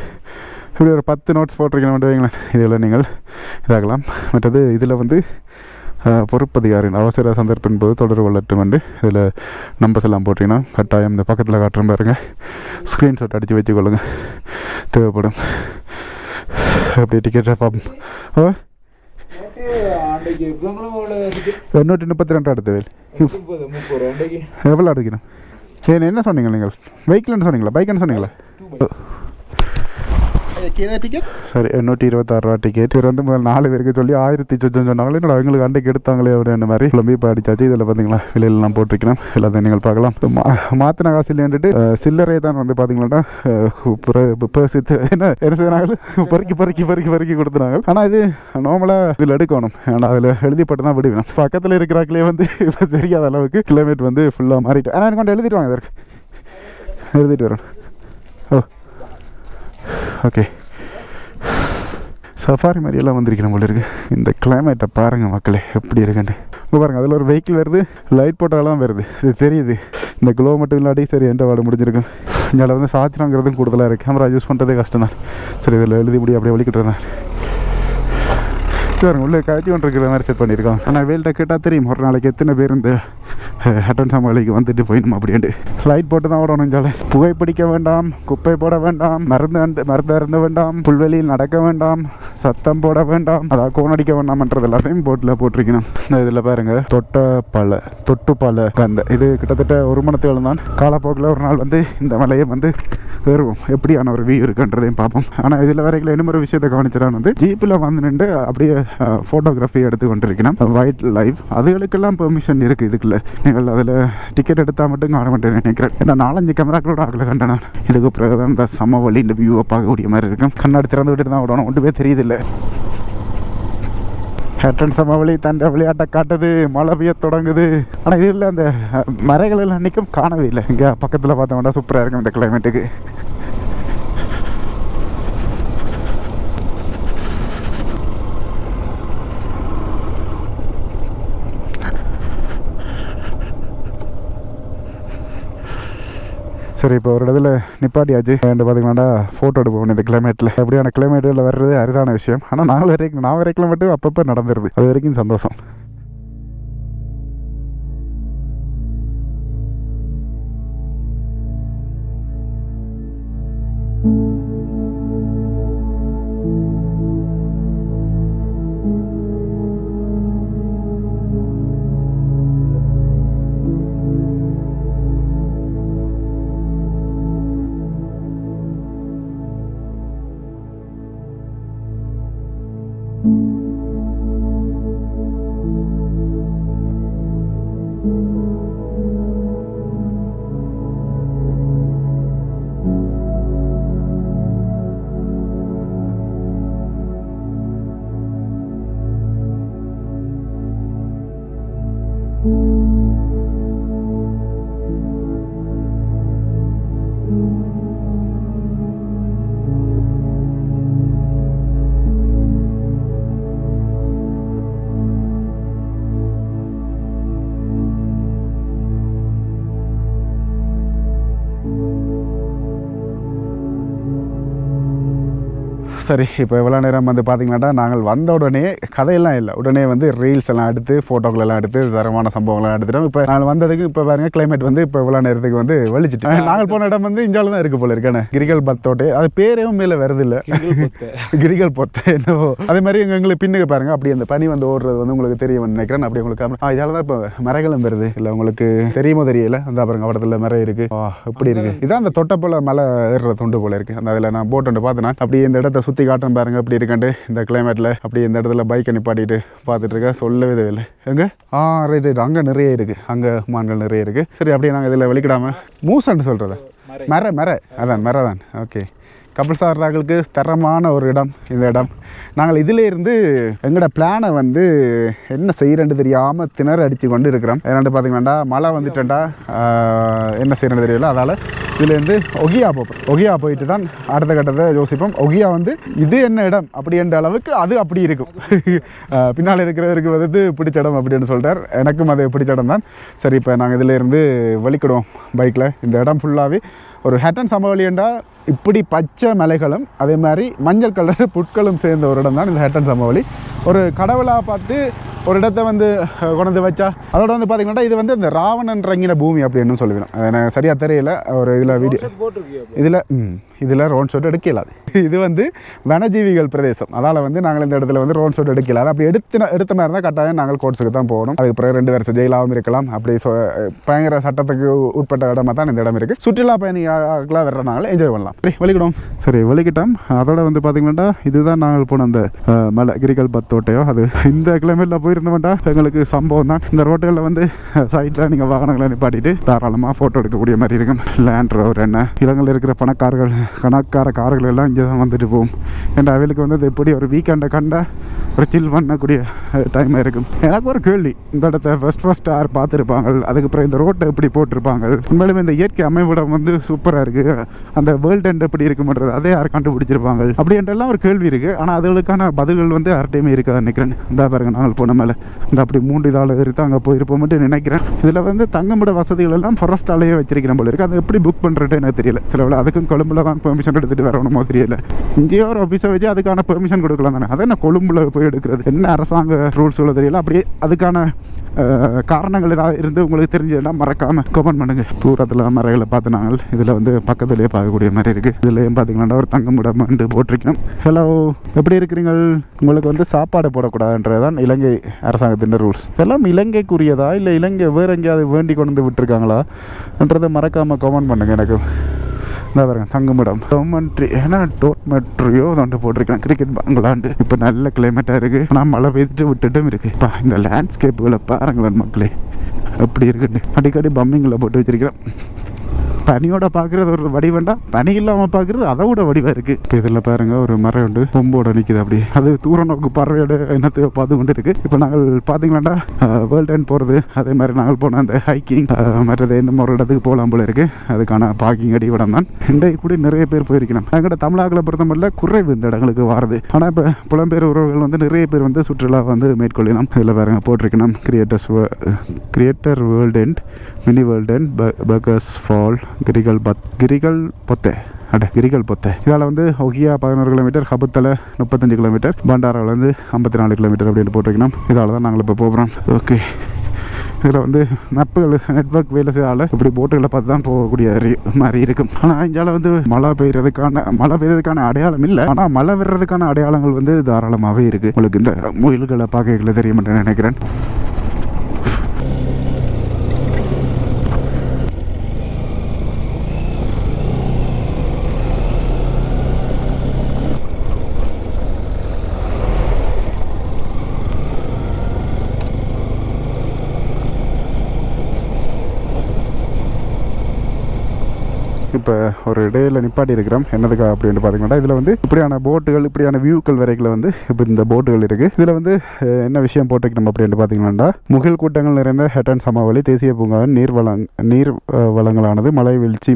இப்படி ஒரு 10 நோட்ஸ் போட்டிருக்கணும் வைங்களேன். இதில் நீங்கள் இதாகலாம். மற்றது இதில் வந்து பொறுப்பதிகாரின் அவசர சந்தர்ப்பின் போது தொடர்பு கொள்ளட்டும் என்று இதில் நம்பர்ஸ் எல்லாம் போட்டிங்கன்னா கட்டாயம் இந்த பக்கத்தில் காட்டுறேன் பாருங்க, ஸ்க்ரீன்ஷாட் அடித்து வச்சுக்கொள்ளுங்க, தேவைப்படும். அப்படியே டிக்கெட்டை பார்ப்போம். 132 அடுத்த வேல் எவ்வளோ அடிக்கணும்? என்ன சொன்னீங்க நீங்கள்? வெஹிக்கிள்னு சொன்னீங்களா, பைக்குன்னு சொன்னீங்களா? சரி, 126 ரூபா டிக்கெட். இவர் வந்து முதல் 4 பேருக்கு சொல்லி 1000 சொன்னாங்களே, என்னோட அவங்களுக்கு அண்டைக்கு எடுத்தாங்களே அப்படின்ற மாதிரி குழம்பி இப்போ அடிச்சாச்சு. இதில் பார்த்தீங்களா விலையெல்லாம் போட்டிருக்கணும், எல்லாத்தையும் நீங்கள் பார்க்கலாம். மாற்றின காசு இல்லைன்ட்டு சில்லறை தான் வந்து பார்த்தீங்கன்னா என்ன செய்தாங்க, பொறுக்கி கொடுத்துனாங்க. ஆனால் இது நார்மலாக இதில் எடுக்கணும், ஏன்னா அதில் எழுதிப்பட்டு தான் விடுவேன். பக்கத்தில் இருக்கிறாக்களே வந்து இப்போ தெரியாத அளவுக்கு கிலோமீட்டர் வந்து ஃபுல்லாக மாறிட்டு. ஆனால் எனக்கு கொண்டு எழுதிட்டு வாங்க, இதற்கு எழுதிட்டு வரேன். ஓ ஓகே, சஃபாரி மாதிரியெல்லாம் வந்திருக்கணும் போல இருக்குது. இந்த கிளைமேட்டை பாருங்கள் மக்களே எப்படி இருக்குன்னு. இங்கே பாருங்கள், அதில் ஒரு வெஹிக்கிள் வருது, லைட் போட்டாலாம் வருது, இது தெரியுது. இந்த க்ளோ மட்டும் இல்லாட்டி சரி எந்த வாட முடிஞ்சிருக்கும். இதில் வந்து சார்ஜ்ங்கிறதும் கூடுதலாக இருக்குது. கேமரா யூஸ் பண்ணுறதே கஷ்டம் தான். சரி, இதில் எழுதி முடியும் அப்படியே வலிக்கிட்டு இருந்தேன். பாருங்க, உள்ளே காய்ச்சி ஒன்று இருக்கிற மாதிரி செட் பண்ணியிருக்கோம். ஆனால் வேல்கிட்ட கேட்டால் தெரியும் ஒரு நாளைக்கு எத்தனை பேர் இந்த ஹட்டன் சமாளிக்கு வந்துட்டு போயிடும் அப்படின்ட்டு. லைட் போட்டு தான் ஓடணும். ஜாலை புகைப்பிடிக்க வேண்டாம், குப்பை போட வேண்டாம், மருந்து அருந்த வேண்டாம், புல்வெளியில் நடக்க வேண்டாம், சத்தம் போட வேண்டாம், அதாவது கோணடிக்க வேண்டாம்ன்றது எல்லாத்தையும் போட்டில் போட்டிருக்கணும். இந்த இதில் பாருங்க, தொட்டுப்பாலை அந்த இது கிட்டத்தட்ட 1 மணி தான். காலப்போக்கில் ஒரு நாள் வந்து இந்த மலையை வந்து ஏறுவோம், எப்படியான ஒரு வியூ இருக்குன்றதையும் பார்ப்போம். ஆனால் இதில் வரைக்கும் இன்னும் ஒரு விஷயத்தை கவனிச்சிடான்னு வந்து ஜீப்பில் வந்து நின்று அப்படியே ஃபோட்டோகிராஃபி எடுத்து கொண்டிருக்கணும். வைல்ட் லைஃப் அதுகளுக்கெல்லாம் பெர்மிஷன் இருக்குது. இதுக்குள்ள நீங்கள் அதில் டிக்கெட் எடுத்தால் மட்டும் காண மாட்டேன் நினைக்கிறேன். ஏன்னா 4-5 கேமராக்களோட ஆகல கண்டேன். இதுக்கு பிறகு தான் இந்த சமவெளி இந்த வியூவை பார்க்கக்கூடிய மாதிரி இருக்கும். கண்ணாடி திறந்து விட்டுட்டு தான் விடணும், ஒன்றுமே தெரியுதில்லை. ஹட்டன் சமவெளி தண்டை விளையாட்டை காட்டுது, மழை பெய்ய தொடங்குது. ஆனால் இதில் அந்த மரைகள் எல்லாம் அன்றைக்கும் காணவே இல்லை. இங்கே பக்கத்தில் பார்த்தோம்னா சூப்பராக இருக்கும் இந்த கிளைமேட்டுக்கு. சரி, இப்போ ஒரு இடத்துல நிப்பாட்டியாச்சு. பார்த்தீங்கன்னா ஃபோட்டோ எடுப்போம் இந்த கிளைமேட்டில். அப்படியான கிளைமேட்டில் வர்றது அரிதான விஷயம். ஆனால் நான் வரைக்கும் மட்டும் அப்பப்போ நடந்துருது, அது வரைக்கும் சந்தோஷம். சரி இப்போ இவ்வளோ நேரம் வந்து பார்த்தீங்கன்னா நாங்கள் வந்த உடனே கதையெல்லாம் இல்லை, உடனே வந்து ரீல்ஸ் எல்லாம் எடுத்து ஃபோட்டோக்கள் எல்லாம் எடுத்து தரமான சம்பவங்கள்லாம் எடுத்துட்டோம். இப்போ நாங்கள் வந்ததுக்கு இப்போ பாருங்க கிளைமேட் வந்து இப்போ இவ்வளோ நேரத்துக்கு வந்து வெளிச்சிட்டு நாங்கள் போன இடம் வந்து இஞ்சாலும் தான் இருக்கு போல இருக்கானே கிரிகல் பத்தோட்டை, அது பேரேவும் மேலே வருது இல்லை கிரிகல் பொத்தை என்னவோ. அதே மாதிரி எங்களுக்கு பின்னுக்கு பாருங்க அப்படி அந்த பனி வந்து ஓடுறது வந்து உங்களுக்கு தெரியும் நினைக்கிறேன். அப்படி உங்களுக்கு இதால தான் இப்போ மரைகளும் வருது இல்லை, உங்களுக்கு தெரியுமோ தெரியல. அந்த பாருங்க அவடத்துல மரம் இருக்கு, எப்படி இருக்கு. இதான் அந்த தொட்டை போல மலை ஏறுற துண்டு போல இருக்கு. அந்த அதில் நான் போட் ஒன்று பார்த்தேன். அப்படி இந்த இடத்த சுற்றி காட்டுறேன் பாருங்க எப்படி இருக்காண்டு. இந்த கிளைமேட்டில் அப்படி இந்த இடத்துல பைக்கை நிப்பாட்டிட்டு பார்த்துட்டு இருக்கேன். சொல்லவே தேவையில்லை. எங்க ரைட் ரைட் அங்கே நிறைய இருக்குது, அங்கே மான்கள் நிறைய இருக்குது. சரி அப்படியே நாங்கள் இதில் வெளிக்கிடாமல் மூசன்னு சொல்கிறத மர அதான் மர தான். ஓகே, கபில் சார்ராக்களுக்கு தரமான ஒரு இடம் இந்த இடம். நாங்கள் இதில் இருந்து எங்களோட பிளானை வந்து என்ன செய்கிறேன்னு தெரியாமல் திணற அடித்து கொண்டு இருக்கிறோம். ஏன்னாண்டு பார்த்தீங்கன்னா மழை வந்துட்டேன்டா என்ன செய்கிறேன்னு தெரியல. அதால் இதுலேருந்து ஒகியா போப்போம். ஒகியா போயிட்டு தான் அடுத்த கட்டத்தை யோசிப்போம். ஒகியா வந்து இது என்ன இடம் அப்படின்ற அளவுக்கு அது அப்படி இருக்கும். பின்னால் இருக்கிறவருக்கு வந்து பிடிச்ச இடம் அப்படின்னு சொல்லிட்டார். எனக்கும் அது பிடிச்ச இடம் தான். சரி இப்போ நாங்கள் இதிலேருந்து வலிக்கிடுவோம் பைக்கில். இந்த இடம் ஃபுல்லாகவே ஒரு ஹட்டன் சமவெளிண்டா இப்படி பச்சை மலைகளும் அதே மாதிரி மஞ்சள் கலர் புட்களும் சேர்ந்த ஒரு இடம் தான் இந்த ஹட்டன் சமவெளி. ஒரு கடவுளாக பார்த்து ஒரு இடத்த வந்து கொண்டு வச்சா அதோட வந்து பார்த்தீங்கன்னா இது வந்து இந்த ராவணன் இறங்கின பூமி அப்படின்னு சொல்லுவேன். எனக்கு சரியாக தெரியல. ஒரு இதில் வீடியோ இதில் ரோன் ஷாட் எடுக்கலாது. இது வந்து வனஜீவிகள் பிரதேசம். அதால் வந்து நாங்கள் இந்த இடத்துல வந்து ரோன் ஷாட் எடுக்கலாது. அப்படி எடுத்த மாதிரி தான் கட்டாயம் நாங்கள் கோர்ட்ஸுக்கு தான் போகணும். அதுக்கு பிறகு 2 வருஷம் ஜெயிலாகவும் இருக்கலாம். அப்படி பயங்கர சட்டத்துக்கு உட்பட்ட இடமா தான் இந்த இடம் இருக்குது. சுற்றுலா பயணிகளாக வர்றதுனால என்ஜாய் பண்ணலாம். வெளிக்கிடும். சரி வெளிக்கிட்டோம். அதோட வந்து பார்த்தீங்கன்னா இதுதான் நாங்கள் போன அந்த மலை கிரிகல் பத்தோட்டையோ அது இந்த கிளைமேட்டில் போயிருந்தோம்டா எங்களுக்கு சம்பவம் தான். இந்த ரோட்டுகளில் வந்து சைட்டில் நீங்கள் வாகனங்களை நிப்பாட்டிட்டு தாராளமாக ஃபோட்டோ எடுக்கக்கூடிய மாதிரி இருக்கும். லேண்ட் ரோவர் என்ன இலங்கையில் இருக்கிற கணக்கார கார்கள் எல்லாம் இங்கே தான் வந்துட்டு போகும். ஏன்னா அவளுக்கு வந்து அது எப்படி ஒரு வீக்கெண்டை கண்டா ஒரு சில் பண்ணக்கூடிய டைமாக இருக்கும். எனக்கு ஒரு கேள்வி, இந்த இடத்த ஃபர்ஸ்ட் யார் பார்த்துருப்பாங்க, அதுக்கப்புறம் இந்த ரோட்டை எப்படி போட்டிருப்பாங்க. உண்மையிலுமே இந்த இயற்கை அமைவிடம் வந்து சூப்பராக இருக்குது. அந்த வேர்ல்டு எண்ட் எப்படி இருக்கும்ன்றது அதை யார் கண்டுபிடிச்சிருப்பாங்க அப்படின்றலாம் ஒரு கேள்வி இருக்குது. ஆனால் அதுகளுக்கான பதில்கள் வந்து யார்ட்டையுமே இருக்காது நினைக்கிறேன். இந்த பாருங்க நாங்கள் போன மேலே இந்த அப்படி 3 இதால் இருந்து அங்கே போயிருப்போம் மட்டும் நினைக்கிறேன். இதில் வந்து தங்கமிட வசதிகள் எல்லாம் ஃபாரஸ்டாலேயே வச்சிருக்கிறேன் போல இருக்குது. அதை எப்படி புக் பண்ணுறது எனக்கு தெரியல. சில வேலை அதுக்கும் கொழும்புல தான் பெர்மிஷன் எடுத்துகிட்டு வரணுமோ தெரியல. இங்கேயோ ஒரு ஆஃபீஸை வச்சு அதுக்கான பெர்மிஷன் கொடுக்கலாம் தானே. அதை என்ன கொழும்புல போய் எடுக்கிறது என்ன அரசாங்க ரூல்ஸுகளோ தெரியல. அப்படியே அதுக்கான காரணங்கள் ஏதாவது இருந்து உங்களுக்கு தெரிஞ்சதுன்னா மறக்காமல் கமெண்ட் பண்ணுங்க. தூரத்தில் மறைகளை பார்த்து நாங்கள் இதில் வந்து பக்கத்துலேயே பார்க்கக்கூடிய மாதிரி இருக்குது. இதுலேயும் பார்த்தீங்கன்னா ஒரு தங்கமிடம் வந்து போட்டிருக்கணும். ஹலோ எப்படி இருக்கிறீங்க? உங்களுக்கு வந்து சாப்பாடு போடக்கூடாதுன்றதான் இலங்கை அரசாங்கத்தின் ரூல்ஸ். இதெல்லாம் இலங்கைக்குரியதா இல்லை இலங்கை வேறு எங்கேயாவது வேண்டி கொண்டு வந்து விட்டுருக்காங்களான்றதை மறக்காமல் கமெண்ட் பண்ணுங்க எனக்கு. இதான் பாருங்க தங்குமிடம் டோமெட்ரி ஏன்னா டோட்மெட்ரியோ வந்து போட்டிருக்கேன். கிரிக்கெட் பங்களாண்டு இப்போ நல்ல கிளைமேட்டாக இருக்குது. ஆனால் மழை பெய்துட்டு விட்டுட்டும் இருக்குது. இப்போ இந்த லேண்ட்ஸ்கேப்புகளை பாருங்களேன் மக்களே எப்படி இருக்குன்னு. அடிக்கடி பம்மிங்கில் போட்டு வச்சிருக்கிறேன். பனியோட பார்க்குறது ஒரு வடிவண்டா, பனி இல்லாமல் பார்க்குறது அதை விட வடிவாக இருக்குது. இப்போ இதில் பாருங்கள் ஒரு மரம் உண்டு கொம்போட நிற்கிது. அப்படி அது தூர நோக்கு பறவையோட என்னத்தையோ பார்த்து கொண்டு இருக்குது. இப்போ நாங்கள் பார்த்தீங்களாண்டா வேர்ல்டு எண்ட் போகிறது, அதே மாதிரி நாங்கள் போன அந்த ஹைக்கிங் மற்றது இன்னும் ஒரு இடத்துக்கு போகலாம் போல இருக்குது. அதுக்கான பார்க்கிங் அடிவிடம் தான். இன்றைக்கு கூட நிறைய பேர் போயிருக்கணும். எங்கள்கிட்ட தமிழகத்தில் பொறுத்தமல்ல குறைவு இந்த இடங்களுக்கு வாருது. ஆனால் இப்போ புலம்பெயர் உறவுகள் வந்து நிறைய பேர் வந்து சுற்றுலா வந்து மேற்கொள்ளலாம். இதில் பாருங்க போட்டிருக்கணும் creator world end, mini world end, burgers fall, கிரிகல் பொத்தை கிரிகல் பொத்தை. இதால் வந்து ஒகியா 11 கிலோமீட்டர், ஹபுத்தலை 35 கிலோமீட்டர், பண்டாராவில் வந்து 54 கிலோமீட்டர் அப்படின்னு போட்டிருக்கணும். இதால் தான் நாங்கள் இப்போ போகிறோம். ஓகே, இதில் வந்து மேப்புகள் நெட்வொர்க் வேலை செய்யாத இப்படி போட்டுகளை பார்த்து தான் போகக்கூடிய மாதிரி இருக்கும். ஆனால் இங்கால வந்து மழை பெய்யறதுக்கான அடையாளம் இல்லை. ஆனால் மழை வர்றதுக்கான அடையாளங்கள் வந்து தாராளமாகவே இருக்குது. உங்களுக்கு இந்த முயல்களை பார்க்கல தெரிய மாட்டேன்னு நினைக்கிறேன். இப்போ ஒரு இடையில நிப்பாட்டி இருக்கிறோம். என்னதுக்கா அப்படின்னு பார்த்தீங்கன்னா இதில் வந்து இப்படியான போட்டுகள், இப்படியான வியூக்கள் வரைக்கும் வந்து இப்போ இந்த போட்டுகள் இருக்குது. இதில் வந்து என்ன விஷயம் போட்டுக்கணும் அப்படின்னு பார்த்தீங்கன்னா முகில் கூட்டங்கள் நிறைந்த ஹட்டன் சமவெளி தேசிய பூங்காவின் நீர் வளங்களானது மலை வீழ்ச்சி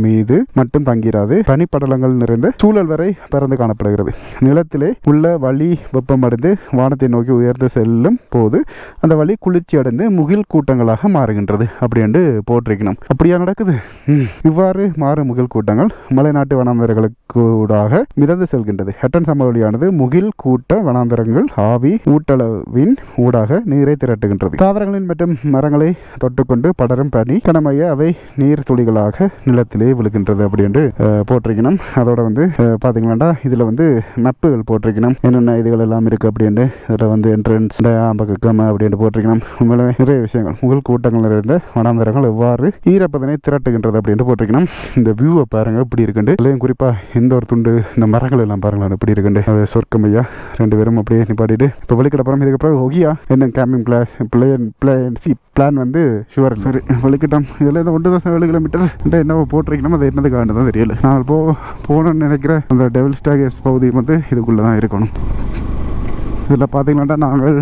மீது மட்டும் தங்கிறாது. பனிப்படலங்கள் நிறைந்த சூழல் வரை பறந்து காணப்படுகிறது. நிலத்திலே உள்ள வழி வெப்பமடைந்து வானத்தை நோக்கி உயர்ந்து செல்லும் போது அந்த வழி குளிர்ச்சி அடைந்து முகில் கூட்டங்களாக மாறுகின்றது அப்படின்னு போட்டிருக்கணும். அப்படியா நடக்குது? இவ்வாறு மாறு முகில் கூட்டங்கள் மலைநாட்டு வனாந்தரங்களுக்கு ஊடாக மிதந்து செல்கின்றது. ஹட்டன் சமவெளியானது முகில் கூட்ட வனாந்தரங்கள் ஆவி ஊட்டளவின் ஊடாக நீரை திரட்டுகின்றது. தாவரங்களின் மற்றும் மரங்களை தொட்டுக்கொண்டு படரும் பனி கனமைய அவை நீர் துளிகளாக நிலத்திலே விழுகின்றது அப்படின்னு போட்டிருக்கணும். அதோட வந்து பார்த்தீங்களா இதில் வந்து மேப்புகள் போட்டிருக்கணும், என்னென்ன இதுகள் எல்லாம் இருக்குது அப்படின்ட்டு. இதில் வந்து என்ட்ரன்ஸ் பக்கம் அப்படின்ட்டு போட்டிருக்கணும். உண்மையிலே நிறைய விஷயங்கள் முகில் கூட்டங்கள் நிறைந்த வனாந்தரங்கள் எவ்வாறு ஈரப்பதனை திரட்டுகின்றது அப்படின்ட்டு போட்டிருக்கணும். இந்த வியூவை பாருங்க எப்படி இருக்குண்டு. இதுலேயும் குறிப்பாக இந்த ஒரு துண்டு இந்த மரங்கள் எல்லாம் பாருங்களேன் எப்படி இருக்குண்டு. அது சொர்க்கமையா ரெண்டு பேரும் அப்படியே நிப்பாட்டிட்டு இப்போ வெளிக்கிட்டப்புறம் இதுக்கப்புறம் ஒகியா என்ன கேம்பிங் கிளாஸ் பிளான் வந்து ஷுவர். சரி வெளிக்கிட்டோம். இதில் இந்த 1.7 கிலோமீட்டர் என்னவோ போட்டிருக்கணும், அது என்னது காண்டு தான் தெரியல. நான் போகணும்னு நினைக்கிற அந்த டெவில் ஸ்டாகேஸ் பகுதி வந்து இதுக்குள்ளே தான் இருக்கணும். இதில் பார்த்தீங்கன்னா நாங்கள்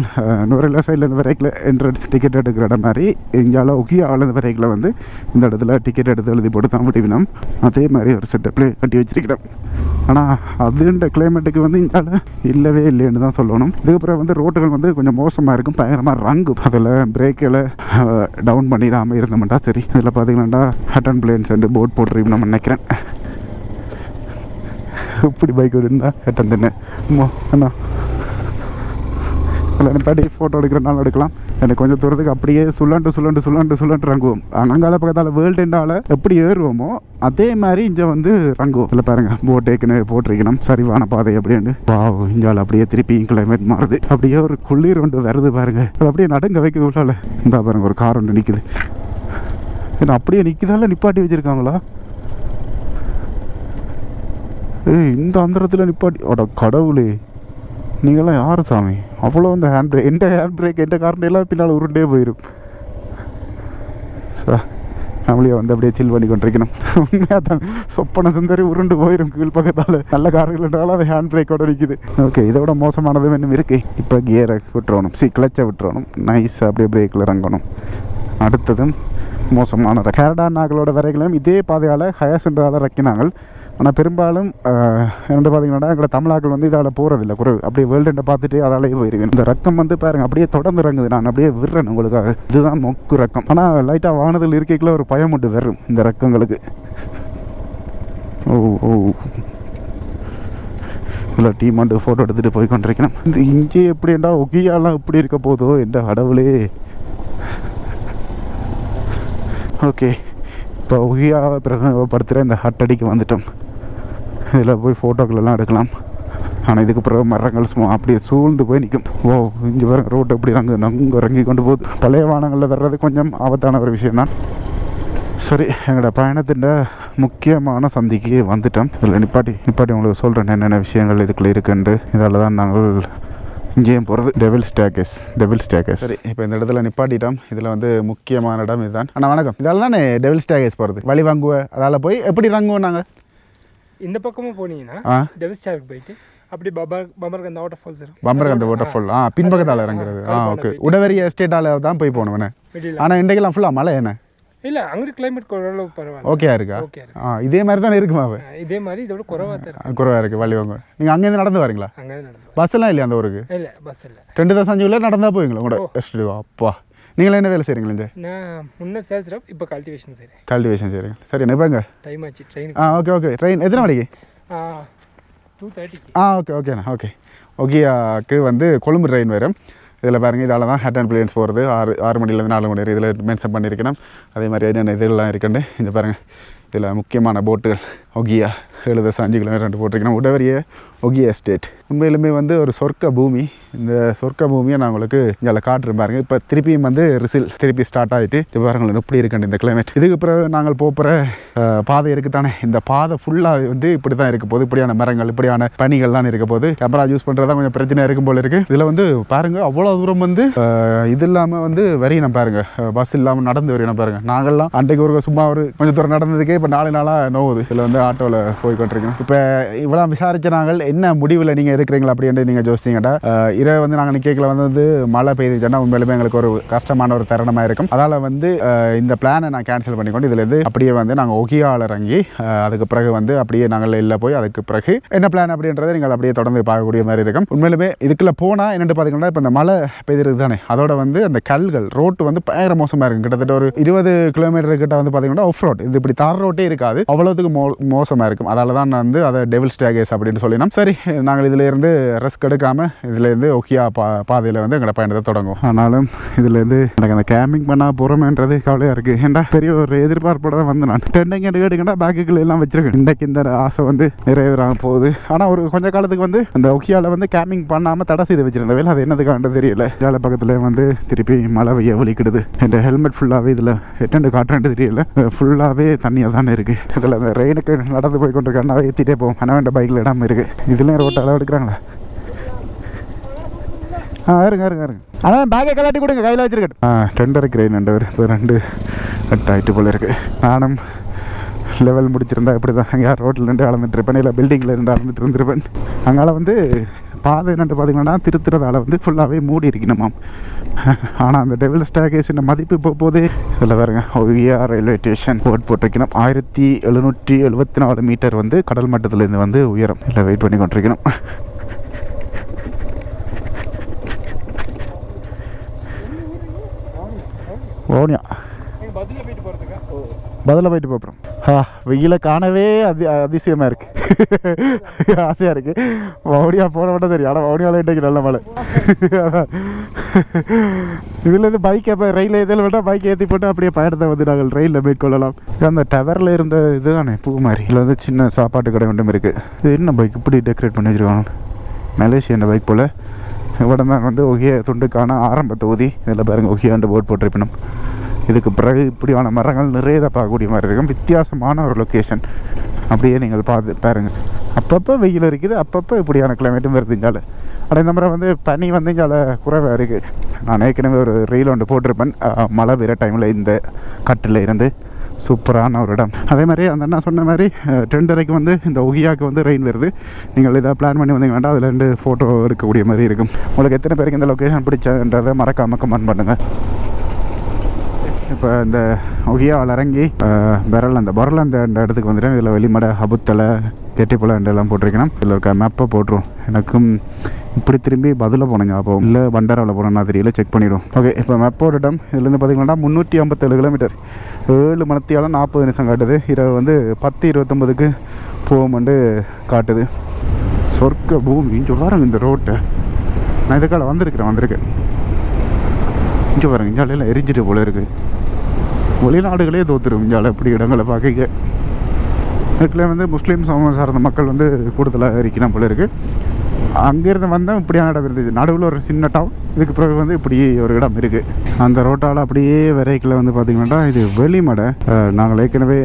நுவரெலியா சைடில் இந்த வரைக்கில் என்ட்ரன்ஸ் டிக்கெட் எடுக்கிற இடம் மாதிரி இங்கால ஒகியாவில் இந்த வரைக்கில் வந்து இந்த இடத்துல டிக்கெட் எடுத்து எழுதி போட்டு தான் முடிவினோம். அதே மாதிரி ஒரு செட்டப்லேயே கட்டி வச்சிருக்கிறோம். ஆனால் அதுன்ற கிளைமேட்டுக்கு வந்து இங்கால இல்லவே இல்லைன்னு தான் சொல்லணும். இதுக்கப்புறம் வந்து ரோட்டுகள் வந்து கொஞ்சம் மோசமாக இருக்கும், பயங்கரமாக ரங்கும். அதில் பிரேக்கில் டவுன் பண்ணிடாமல் இருந்தோம்டா சரி. இதில் பார்த்தீங்கன்னா ஹட்டன் பிளேன்ஸ் வந்து போட் போட்டுருக்கோம் நம்ம நினைக்கிறேன். இப்படி பைக் இருந்தால் ஹட்டன் தானே அண்ணா இல்லை நிப்பாட்டி ஃபோட்டோ எடுக்கிறனால எடுக்கலாம். எனக்கு கொஞ்சம் தூரத்துக்கு அப்படியே சுல்லாண்டு ரங்குவோம். அனங்கால பக்கத்தால் வேர்ல்டு எண்டால் எப்படி ஏறுவோமோ அதே மாதிரி இங்கே வந்து ரங்குவோம். இல்லை பாருங்க போட் ஏற்கனவே போட்டிருக்கணும் சரிவான பாதை அப்படின்னு. இங்கால அப்படியே திருப்பி கிளைமேட் மாறுது. அப்படியே ஒரு குளிர் ஒன்று வருது பாருங்க. அது அப்படியே நடுங்க வைக்க உள்ளால இந்த பாருங்க ஒரு கார் ஒன்று நிற்குது. ஏன்னா அப்படியே நிற்குதால நிப்பாட்டி வச்சுருக்காங்களா? இந்த அந்தரத்தில் நிப்பாட்டி அட கடவுளே, நீங்களாம் யார் சாமி? அவ்வளோ இந்த ஹேண்ட் பிரேக் எந்த காரணம் பின்னால் உருண்டே போயிடும். சார் ஃபேமிலியை வந்து அப்படியே சில் பண்ணி கொண்டிருக்கணும். உண்மையாக தான் சொப்பன சுந்தரி உருண்டு போயிடும் கீழ் பக்கத்தால். நல்ல கார்கள்னாலும் அது ஹேண்ட் பிரேக்கோட நிற்குது. ஓகே, இதோட மோசமானதும் இன்னும் இருக்குது. இப்போ கியரை விட்டுறணும், கிளச்சை விட்டுறணும், நைஸாக அப்படியே பிரேக்கில் இறங்கணும். அடுத்ததும் மோசமானது கேரடா நாங்களோட வரைகளும் இதே பாதையால் ஹயாசென்றால் இறக்கினாங்க. ஆனால் பெரும்பாலும் என்ன பார்த்தீங்கன்னா எங்களோட தமிழாக்கள் வந்து இதால் போகிறதில்ல குறைவு. அப்படியே வேர்ல்டு பார்த்துட்டு அதாலேயே போயிருவேன். இந்த ரக்கம் வந்து பாருங்கள் அப்படியே தொடர்ந்து இறங்குது. நான் அப்படியே விடுறேன் உங்களுக்காக. இதுதான் மொக்கு ரக்கம். ஆனால் லைட்டாக வானதில் இருக்கைக்குள்ள ஒரு பயம் உண்டு வரும் இந்த ரக்கங்களுக்கு. இதில் டீம் வந்து ஃபோட்டோ எடுத்துகிட்டு போய் கொண்டிருக்கணும். இந்த இங்கே எப்படின்னா ஒகியாலாம் எப்படி இருக்க போதோ என்ற கடவுளே. ஓகே, இப்போ ஒகியாவை பிரதிநிதிப்படுத்துகிற இந்த ஹட்டடிக்கு வந்துட்டோம். இதில் போய் ஃபோட்டோக்கள் எல்லாம் எடுக்கலாம். ஆனால் இதுக்கு பிறகு மரங்கள் சும்மா அப்படியே சூழ்ந்து போய் நிற்கும். இங்கே வர ரோட்டு எப்படி நங்கு இறங்கி கொண்டு போகுது. பழைய வாகனங்களில் வர்றது கொஞ்சம் ஆபத்தான ஒரு விஷயம்தான். சரி, எங்களோட பயணத்தின் முக்கியமான சந்திக்கு வந்துட்டோம். இதில் நிப்பாட்டி உங்களுக்கு சொல்கிறேன் என்னென்ன விஷயங்கள் இதுக்குள்ளே இருக்குன்னு. இதால் தான் நாங்கள் இங்கேயும் போகிறது டெவில் ஸ்டேகேஸ். சரி, இப்போ இந்த இடத்துல நிப்பாட்டிட்டோம். இதில் வந்து முக்கியமான இடம் இதுதான். ஆனால் வணக்கம், இதால் தானே டெவில் ஸ்டேகேஸ் போகிறது. வழி வாங்குவேன், அதால் போய் எப்படி வாங்குவோம் நாங்கள்? இந்த பக்கமும் போனீங்கன்னா டெவில் ஸ்டாருக்கு போயிட்டு அப்படி பம்பர்கந்த வாட்டர் ஃபால் பின்பக்கத்தால் இறங்குறது. ஓகே, உடவரி எஸ்டேட்டால் தான் போய் போகணும். ஆனால் இன்றைக்கெல்லாம் ஃபுல்லாக மழை என்ன இல்லை, அங்கே கிளைமேட் ஓரளவு பரவாயில்ல. ஓகே இருக்கா? இதே மாதிரி தான் இருக்குமா? இதே மாதிரி இதோட குறைவாக இருக்குது வழி வாங்க. நீங்கள் அங்கேருந்து நடந்து வரீங்களா? பஸ் எல்லாம் இல்லையா அந்த ஊருக்கு? இல்லை, பஸ் இல்லை. 2.5 நடந்தால் போவீங்களா உங்களோட எஸ்டேட்? அப்பா, நீங்கள் என்ன வேலை செய்கிறீங்களா? இந்த நான் முன்னே சேல்ஸ் ரப், இப்போ கல்டிவேஷன் செய்கிறீங்க. சரி, நினைப்பாங்க டைம் ஆச்சு ட்ரெயின். ஓகே. ட்ரெயின் எத்தனை மணிக்கு? 2:30. ஓகேண்ணா. ஓகேயாக்கு வந்து கொழும்பு ட்ரெயின் வரும். இதில் பாருங்கள், இதால் தான் ஹட்டன் பிளேன்ஸ் போகிறது. 6 மணிலேருந்து 4 மணி நேரம் இதில் மென்ஷன் பண்ணியிருக்கணும். அதே மாதிரி என்னென்ன இதெல்லாம் இருக்குன்னு இந்த பாருங்கள். இதில் முக்கியமான போட்டுகள் ஒகியா 7.5 கிலோமீட்டர் போட்டிருக்கணும். உடவரிய ஒகியா எஸ்டேட் உண்மையிலுமே வந்து ஒரு சொர்க்க பூமி. இந்த சொர்க்க பூமியை நான் உங்களுக்கு இங்கே காட்டுறேன் பாருங்கள். இப்போ திருப்பியும் வந்து திருப்பி ஸ்டார்ட் ஆகிட்டு இப்போ பாருங்கள் எப்படி இருக்குன்னு இந்த கிளைமேட். இதுக்கு பிறகு நாங்கள் போகிற பாதை இருக்குது தானே, இந்த பாதை ஃபுல்லாக வந்து இப்படி தான் இருக்க போது. இப்படியான மரங்கள், இப்படியான பனிகள்லாம் இருக்க போது. கேமரா யூஸ் பண்ணுறதா கொஞ்சம் பிரச்சனை இருக்கும் போல இருக்குது. இதில் வந்து பாருங்கள் அவ்வளோ தூரம் வந்து இது இல்லாமல் வந்து வரையணும் பாருங்கள். பஸ் இல்லாமல் நடந்து வரையணும் பாருங்கள். நாங்கள்லாம் அன்றைக்கு ஒரு சும்மா ஒரு கொஞ்சம் தூரம் நடந்ததுக்கே இப்போ 4 நாளாக நோவுது. இதில் வந்து ஆட்டோவில் போய்கொண்டிருக்கோம். இப்போ இவ்வளோ விசாரிச்ச நாங்கள் என்ன முடிவில் நீங்கள் இருக்கிறீங்களா அப்படின்ட்டு நீங்கள் யோசிச்சிங்கடா. இரவு வந்து நாங்கள் நிற்கல வந்து மழை பெய்துச்சுன்னா உண்மையிலுமே எங்களுக்கு ஒரு கஷ்டமான ஒரு தருணமாக இருக்கும். அதால் வந்து இந்த பிளானை நான் கேன்சல் பண்ணிக்கொண்டு இதுலேருந்து அப்படியே வந்து நாங்கள் ஒகியாவில் இறங்கி அதுக்கு பிறகு வந்து அப்படியே நாங்கள் இல்லை போய் அதுக்கு பிறகு என்ன பிளான் அப்படின்றத நீங்கள் அப்படியே தொடர்ந்து பார்க்கக்கூடிய மாதிரி இருக்கும். உண்மையிலுமே இதுக்குள்ளே போனால் என்னென்னு பார்த்தீங்கன்னா இப்போ இந்த மழை பெய்திருக்கு தானே, அதோட வந்து அந்த கல்கள் ரோட்டு வந்து பயங்கர மோசமாக இருக்கும். கிட்டத்தட்ட ஒரு 20 கிலோமீட்டர் கிட்ட வந்து பார்த்தீங்கன்னா ஆஃப் ரோட், இது இப்படி தார் ரோட்டே இருக்காது, அவ்வளோத்துக்கு மோசமாக இருக்கும். அதால தான் நான் வந்து அதை டெவில் ஸ்டேகேஸ் அப்படின்னு சொல்லினோம். சரி, நாங்கள் இதிலேருந்து ரெஸ்க் எடுக்காமல் இதிலேருந்து ஒக்கியா பாதையில் வந்து எங்களோட பயணத்தை தொடங்குவோம். ஆனாலும் இதுலேருந்து எனக்கு அந்த கேம்பிங் பண்ணால் போகிறோமேன்றது கவலையாக இருக்குது. ஏன்டா பெரிய ஒரு எதிர்பார்ப்போட தான் வந்து நான் டென்டைங்க கேட்டுக்கிட்டா பேக்குகள் எல்லாம் வச்சிருக்கேன். இன்றைக்கு இந்த ஆசை வந்து நிறைவேறாம போகுது. ஆனால் ஒரு கொஞ்ச காலத்துக்கு வந்து அந்த ஒக்கியாவில் வந்து கேம்பிங் பண்ணாமல் தடை செய்து வச்சிருந்த வேலை அது என்னதுக்காண்டு தெரியல. வேலை பக்கத்தில் வந்து திருப்பி மழை பெய்ய வலிக்கிடுது. என் ஹெல்மெட் ஃபுல்லாகவே இதில் எட்டெண்டு காட்டுறேன்ட்டு தெரியல, ஃபுல்லாகவே தண்ணியாக தானே இருக்குது. இதில் அந்த ரெயினுக்கு நடந்து போய் கொண்டு இருக்காங்க, ஏற்றிட்டே போவோம். ஆனால் வேண்ட பைக்கில் இடம் இருக்குது. இதுலேயும் ரோட்டை அளவு எடுக்கிறாங்களா? இருங்க இருங்க இருங்க. ஆனால் பேக்கை கலாட்டி கொடுங்க, கையில் வச்சுருக்கேன். டெண்டருக்கு ரெயின் ரெண்டு பேர் இப்போ 2 8 போல் இருக்குது. நானும் லெவல் முடிச்சிருந்தா இப்படி தான் அங்கே ரோட்டில் நின்று அளந்துட்டுருப்பேன், இல்லை பில்டிங்கில் இருந்து அளந்துட்டு இருந்திருப்பேன். அங்கால வந்து பாதை என்னென்று பார்த்தீங்கன்னா திருத்துறதால வந்து ஃபுல்லாகவே மூடி இருக்கணுமாம். ஆனால் அந்த டெவில் ஸ்டேகேஸின் மதிப்பு இப்போ போதே இதில் பாருங்க, ஒகியா ரயில்வே ஸ்டேஷன் போர்ட் போட்டிருக்கணும். 1774 மீட்டர் வந்து கடல் மட்டத்திலேருந்து வந்து உயரம். இல்லை வெயிட் பண்ணி கொண்டிருக்கணும். ஓனியா பதில் போயிட்டு போகிறோம். வெயில காணவே அதிசயமாக இருக்குது, ஆசையாக இருக்குது. வவுனியா போன மட்டும் சரி, ஆனால் வவுனியாவில் இன்றைக்கு நல்ல மழை. இதுலேருந்து பைக் எப்போ ரயிலில் இதில் விட்டால் பைக் ஏற்றி போட்டு அப்படியே பயணத்தை வந்து நாங்கள் ரயிலில் மேற்கொள்ளலாம். அந்த டவரில் இருந்த இது தானே பூ மாதிரி. இதில் வந்து சின்ன சாப்பாட்டு கடை ஒன்றும் இருக்குது. இது என்ன பைக் இப்படி டெக்கரேட் பண்ணி வச்சுருக்காங்க? மலேசியன் பைக் போல். இவ்வளோ தான் வந்து ஒகியா துண்டுக்கான ஆரம்ப தொகுதி. இதில் பாருங்கள், ஒகியாண்டு போர்ட் போட்டிருப்பினும். இதுக்கு பிறகு இப்படியான மரங்கள் நிறைய பார்க்கக்கூடிய மாதிரி இருக்கும். வித்தியாசமான ஒரு லொக்கேஷன். அப்படியே நீங்கள் பார்த்து பாருங்கள். அப்பப்போ வெயில் இருக்குது, அப்பப்போ இப்படியான கிளைமேட்டும் வருதுஞ்சால. ஆனால் இந்த முறை வந்து பனி வந்துஞ்சால குறைவாக இருக்குது. நான் ஏற்கனவே ஒரு ரீல் ஒன்று போட்டிருப்பேன், மழை பெய்கிற டைமில் இந்த கட்டில் இருந்து சூப்பரான ஒரு இடம். அதே மாதிரி அந்த அண்ணா சொன்ன மாதிரி 2:30 வந்து இந்த ஒகியாவுக்கு வந்து ரெயின் வருது. நீங்கள் இதை பிளான் பண்ணி வந்தீங்க வேண்டாம், அதில் 2 ஃபோட்டோ எடுக்கக்கூடிய மாதிரி இருக்கும். உங்களுக்கு எத்தனை பேருக்கு இந்த லொக்கேஷன் பிடிச்சன்றதை மறக்காமல் கமெண்ட் பண்ணுங்கள். இப்போ இந்த ஒகியாவில் இறங்கி அந்த இடத்துக்கு வந்துட்டேன். இதில் வெளிமடை, ஹபுத்தலை, கெட்டிப்பழம் எல்லாம் போட்டிருக்கணும். இதில் இருக்க மேப்பை போட்டுரும். எனக்கும் இப்படி திரும்பி பதில் போனேங்க, அப்போ இல்லை பண்டாராவில் போனேன்னா தெரியல, செக் பண்ணிவிடும். ஓகே, இப்போ மேப் போட்டுட்டோம். இதுலேருந்து பார்த்தீங்கன்னா 357 கிலோமீட்டர், 7 மணித்தியாலும் 40 நிமிஷம் காட்டுது. இரவு வந்து 10:29க்கு போகும்னு காட்டுது. சொர்க்க பூமி. இங்கே பாருங்க இந்த ரோட்டை. நான் இதுக்கால வந்திருக்கேன். இங்கே பாருங்க, இஞ்சாலையில் எரிஞ்சிட்டு போல இருக்குது. வெளிநாடுகளே தோற்றுரும் இஞ்சால இப்படி இடங்களை பார்க்க. இதுக்குள்ளே வந்து முஸ்லீம் சமூகம் சார்ந்த மக்கள் வந்து கூடுதலாக இருக்கணும் போல இருக்குது. அங்கேருந்து வந்தால் இப்படியான இடம் இருந்துச்சு. நடுவில் ஒரு சின்ன டவுன், இதுக்கு பிறகு வந்து இப்படி ஒரு இடம் இருக்குது. அந்த ரோட்டால் அப்படியே விரைக்கில் வந்து பார்த்திங்கன்னா இது வெளிமடை. நாங்கள் ஏற்கனவே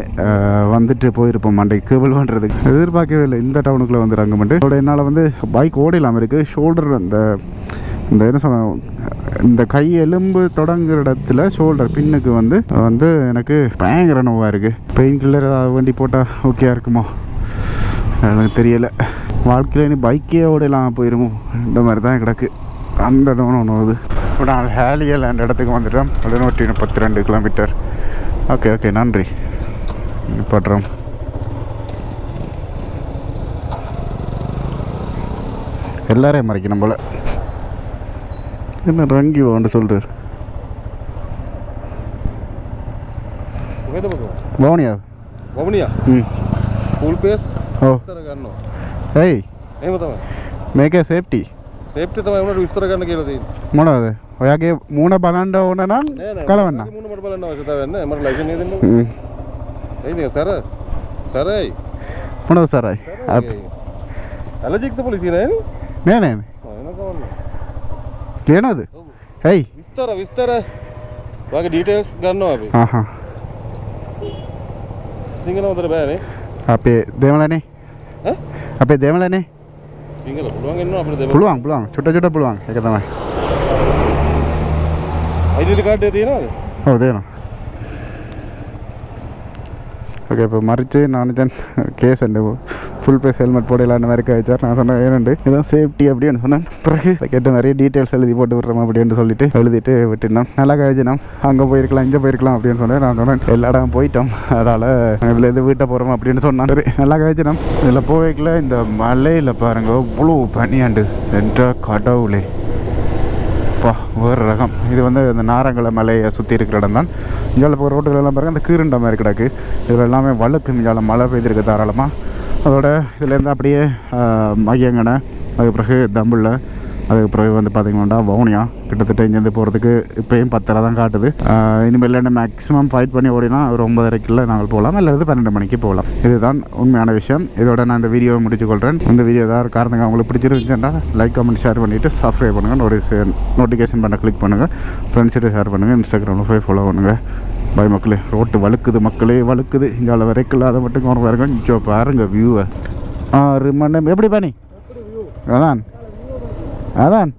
வந்துட்டு போயிருப்போம் அன்றைக்கு கேபிள் பண்ணுறதுக்கு. எதிர்பார்க்கவே இல்லை இந்த டவுனுக்குள்ளே வந்து ரங்கமட்டு. அதோட என்னால் வந்து பைக் ஓடிலாமல் இருக்குது. ஷோல்டர் இந்த என்ன சொல்ல, இந்த கை எலும்பு தொடங்குற இடத்துல ஷோல்டர் பின்னுக்கு வந்து எனக்கு பயங்கர நோவாக இருக்குது. பெயின் கில்லர் ஏதாவது வண்டி போட்டால் ஓகேயா இருக்குமோ எனக்கு தெரியலை. வாழ்க்கையில் இனி பைக்கே ஓடலாம் போயிருமோ இந்த மாதிரி தான் கிடக்கு. அந்த டவுன் ஒன்று வருது. இப்போ நான் ஹேலியல் அந்த இடத்துக்கு வந்துட்டோம். 132 கிலோமீட்டர். ஓகே நன்றி. நிப்பாட்டுறோம். எல்லாரையும் மறைக்கணும் போல். என்ன ரங்கி வாண்டு சொல்கிறார்? වවුනියා ෆුල් පේස් විස්තර ගන්නවා. ඇයි? එහෙම තමයි. මේක සේෆ්ටි. සේෆ්ටි තමයි උනට විස්තර ගන්න කියලා තියෙන්නේ. මොනවද? ඔයාගේ මූණ බලන්න ඕන නම් කලවන්න. මූණ මට බලන්න අවශ්‍යතාවයක් නැහැ. මට ලයිසන් එක දෙන්න. එයි නේ සරයි. මොනවද සරයි? ඇලර්ජික්ද පොලිසිය නෑනේ? නෑ. කියනවද? ඇයි? විස්තර. ඔයාගේ ඩීටේල්ස් ගන්නවා අපි. සිංහල හොඳට බෑනේ. අපේ දෙමළනේ. අපේ දෙමළනේ. සිංහල පුළුවන් වෙනවා අපිට දෙමළ. පුළුවන්. චුට්ට පුළුවන්. ඒක තමයි. ID කාඩ් එක තියෙනවද? ඔව් තියෙනවා. ஓகே இப்போ மறித்து நான் தான் case and full face helmet போடலான்னு மாதிரி வச்சார். நான் சொன்னேன் ஏனண்டு இதான் சேஃப்டி அப்படின்னு சொன்னேன். பிறகு கேட்ட நிறைய டீட்டெயில்ஸ் எழுதி போட்டு விட்றோம் அப்படின்னு சொல்லிட்டு எழுதிட்டு விட்டுருந்தோம். நல்லா கழிச்சினோம். அங்கே போயிருக்கலாம் இங்கே போயிருக்கலாம் அப்படின்னு சொன்னேன். நான் சொன்னேன் எல்லா இடம் போயிட்டோம், அதனால் இதில் இது வீட்டை போகிறோம் அப்படின்னு சொன்னான். சரி நல்லா கழிச்சினோம். இதில் போய்க்கல இந்த மலையில் பாருங்க இவ்வளோ பனியாண்டு என்ற கடவுளே வேறு ரகம். இது வந்து இந்த நாரங்கலை மலையை சுற்றி இருக்கிற இடம் தான். இங்கால போகிற ரோட்டுகளெல்லாம் பாருங்கள் அந்த கீருண்ட மாதிரி கிடக்கு. இதில் எல்லாமே வழுக்கு இங்கால மழை பெய்திருக்கு தாராளமாக. அதோட இதிலேருந்து அப்படியே மையங்கனை, அதுக்கு பிறகு தம்புள்ள, அதுக்கு பிறகு வந்து பார்த்திங்கன்னா வவுனியா. கிட்டத்தட்ட இங்கேருந்து போகிறதுக்கு இப்போயும் 10 தான் காட்டுது. இனிமேல் என்ன மேக்ஸிமம் ஃபைட் பண்ணி ஓடினா ஒரு 9:30 நாங்கள் போகலாம், அல்லது 12 மணிக்கு போகலாம். இதுதான் உண்மையான விஷயம். இதோட நான் இந்த வீடியோவை முடிச்சுக்கொள்கிறேன். இந்த வீடியோ ஏதாவது காரணங்க உங்களுக்கு பிடிச்சிருந்துச்சுன்னா லைக், கமெண்ட், ஷேர் பண்ணிவிட்டு சப்ஸ்கிரைப் பண்ணுங்கள். ஒரு நோட்டிஃபிகேஷன் பண்ண கிளிக் பண்ணுங்கள். ஃப்ரெண்ட்ஸ்கிட்ட ஷேர் பண்ணுங்கள். இன்ஸ்டாகிராமில் போய் ஃபாலோ பண்ணுங்கள். பாய் மக்களே. ரோட்டு வழுக்குது மக்களே, வழுக்குது. இங்கே வரைக்கும் அதை மட்டும் ஒரு பாருங்க. இங்கே பாருங்கள் வியூவை. 6 மணி எப்படி பண்ணி அதான்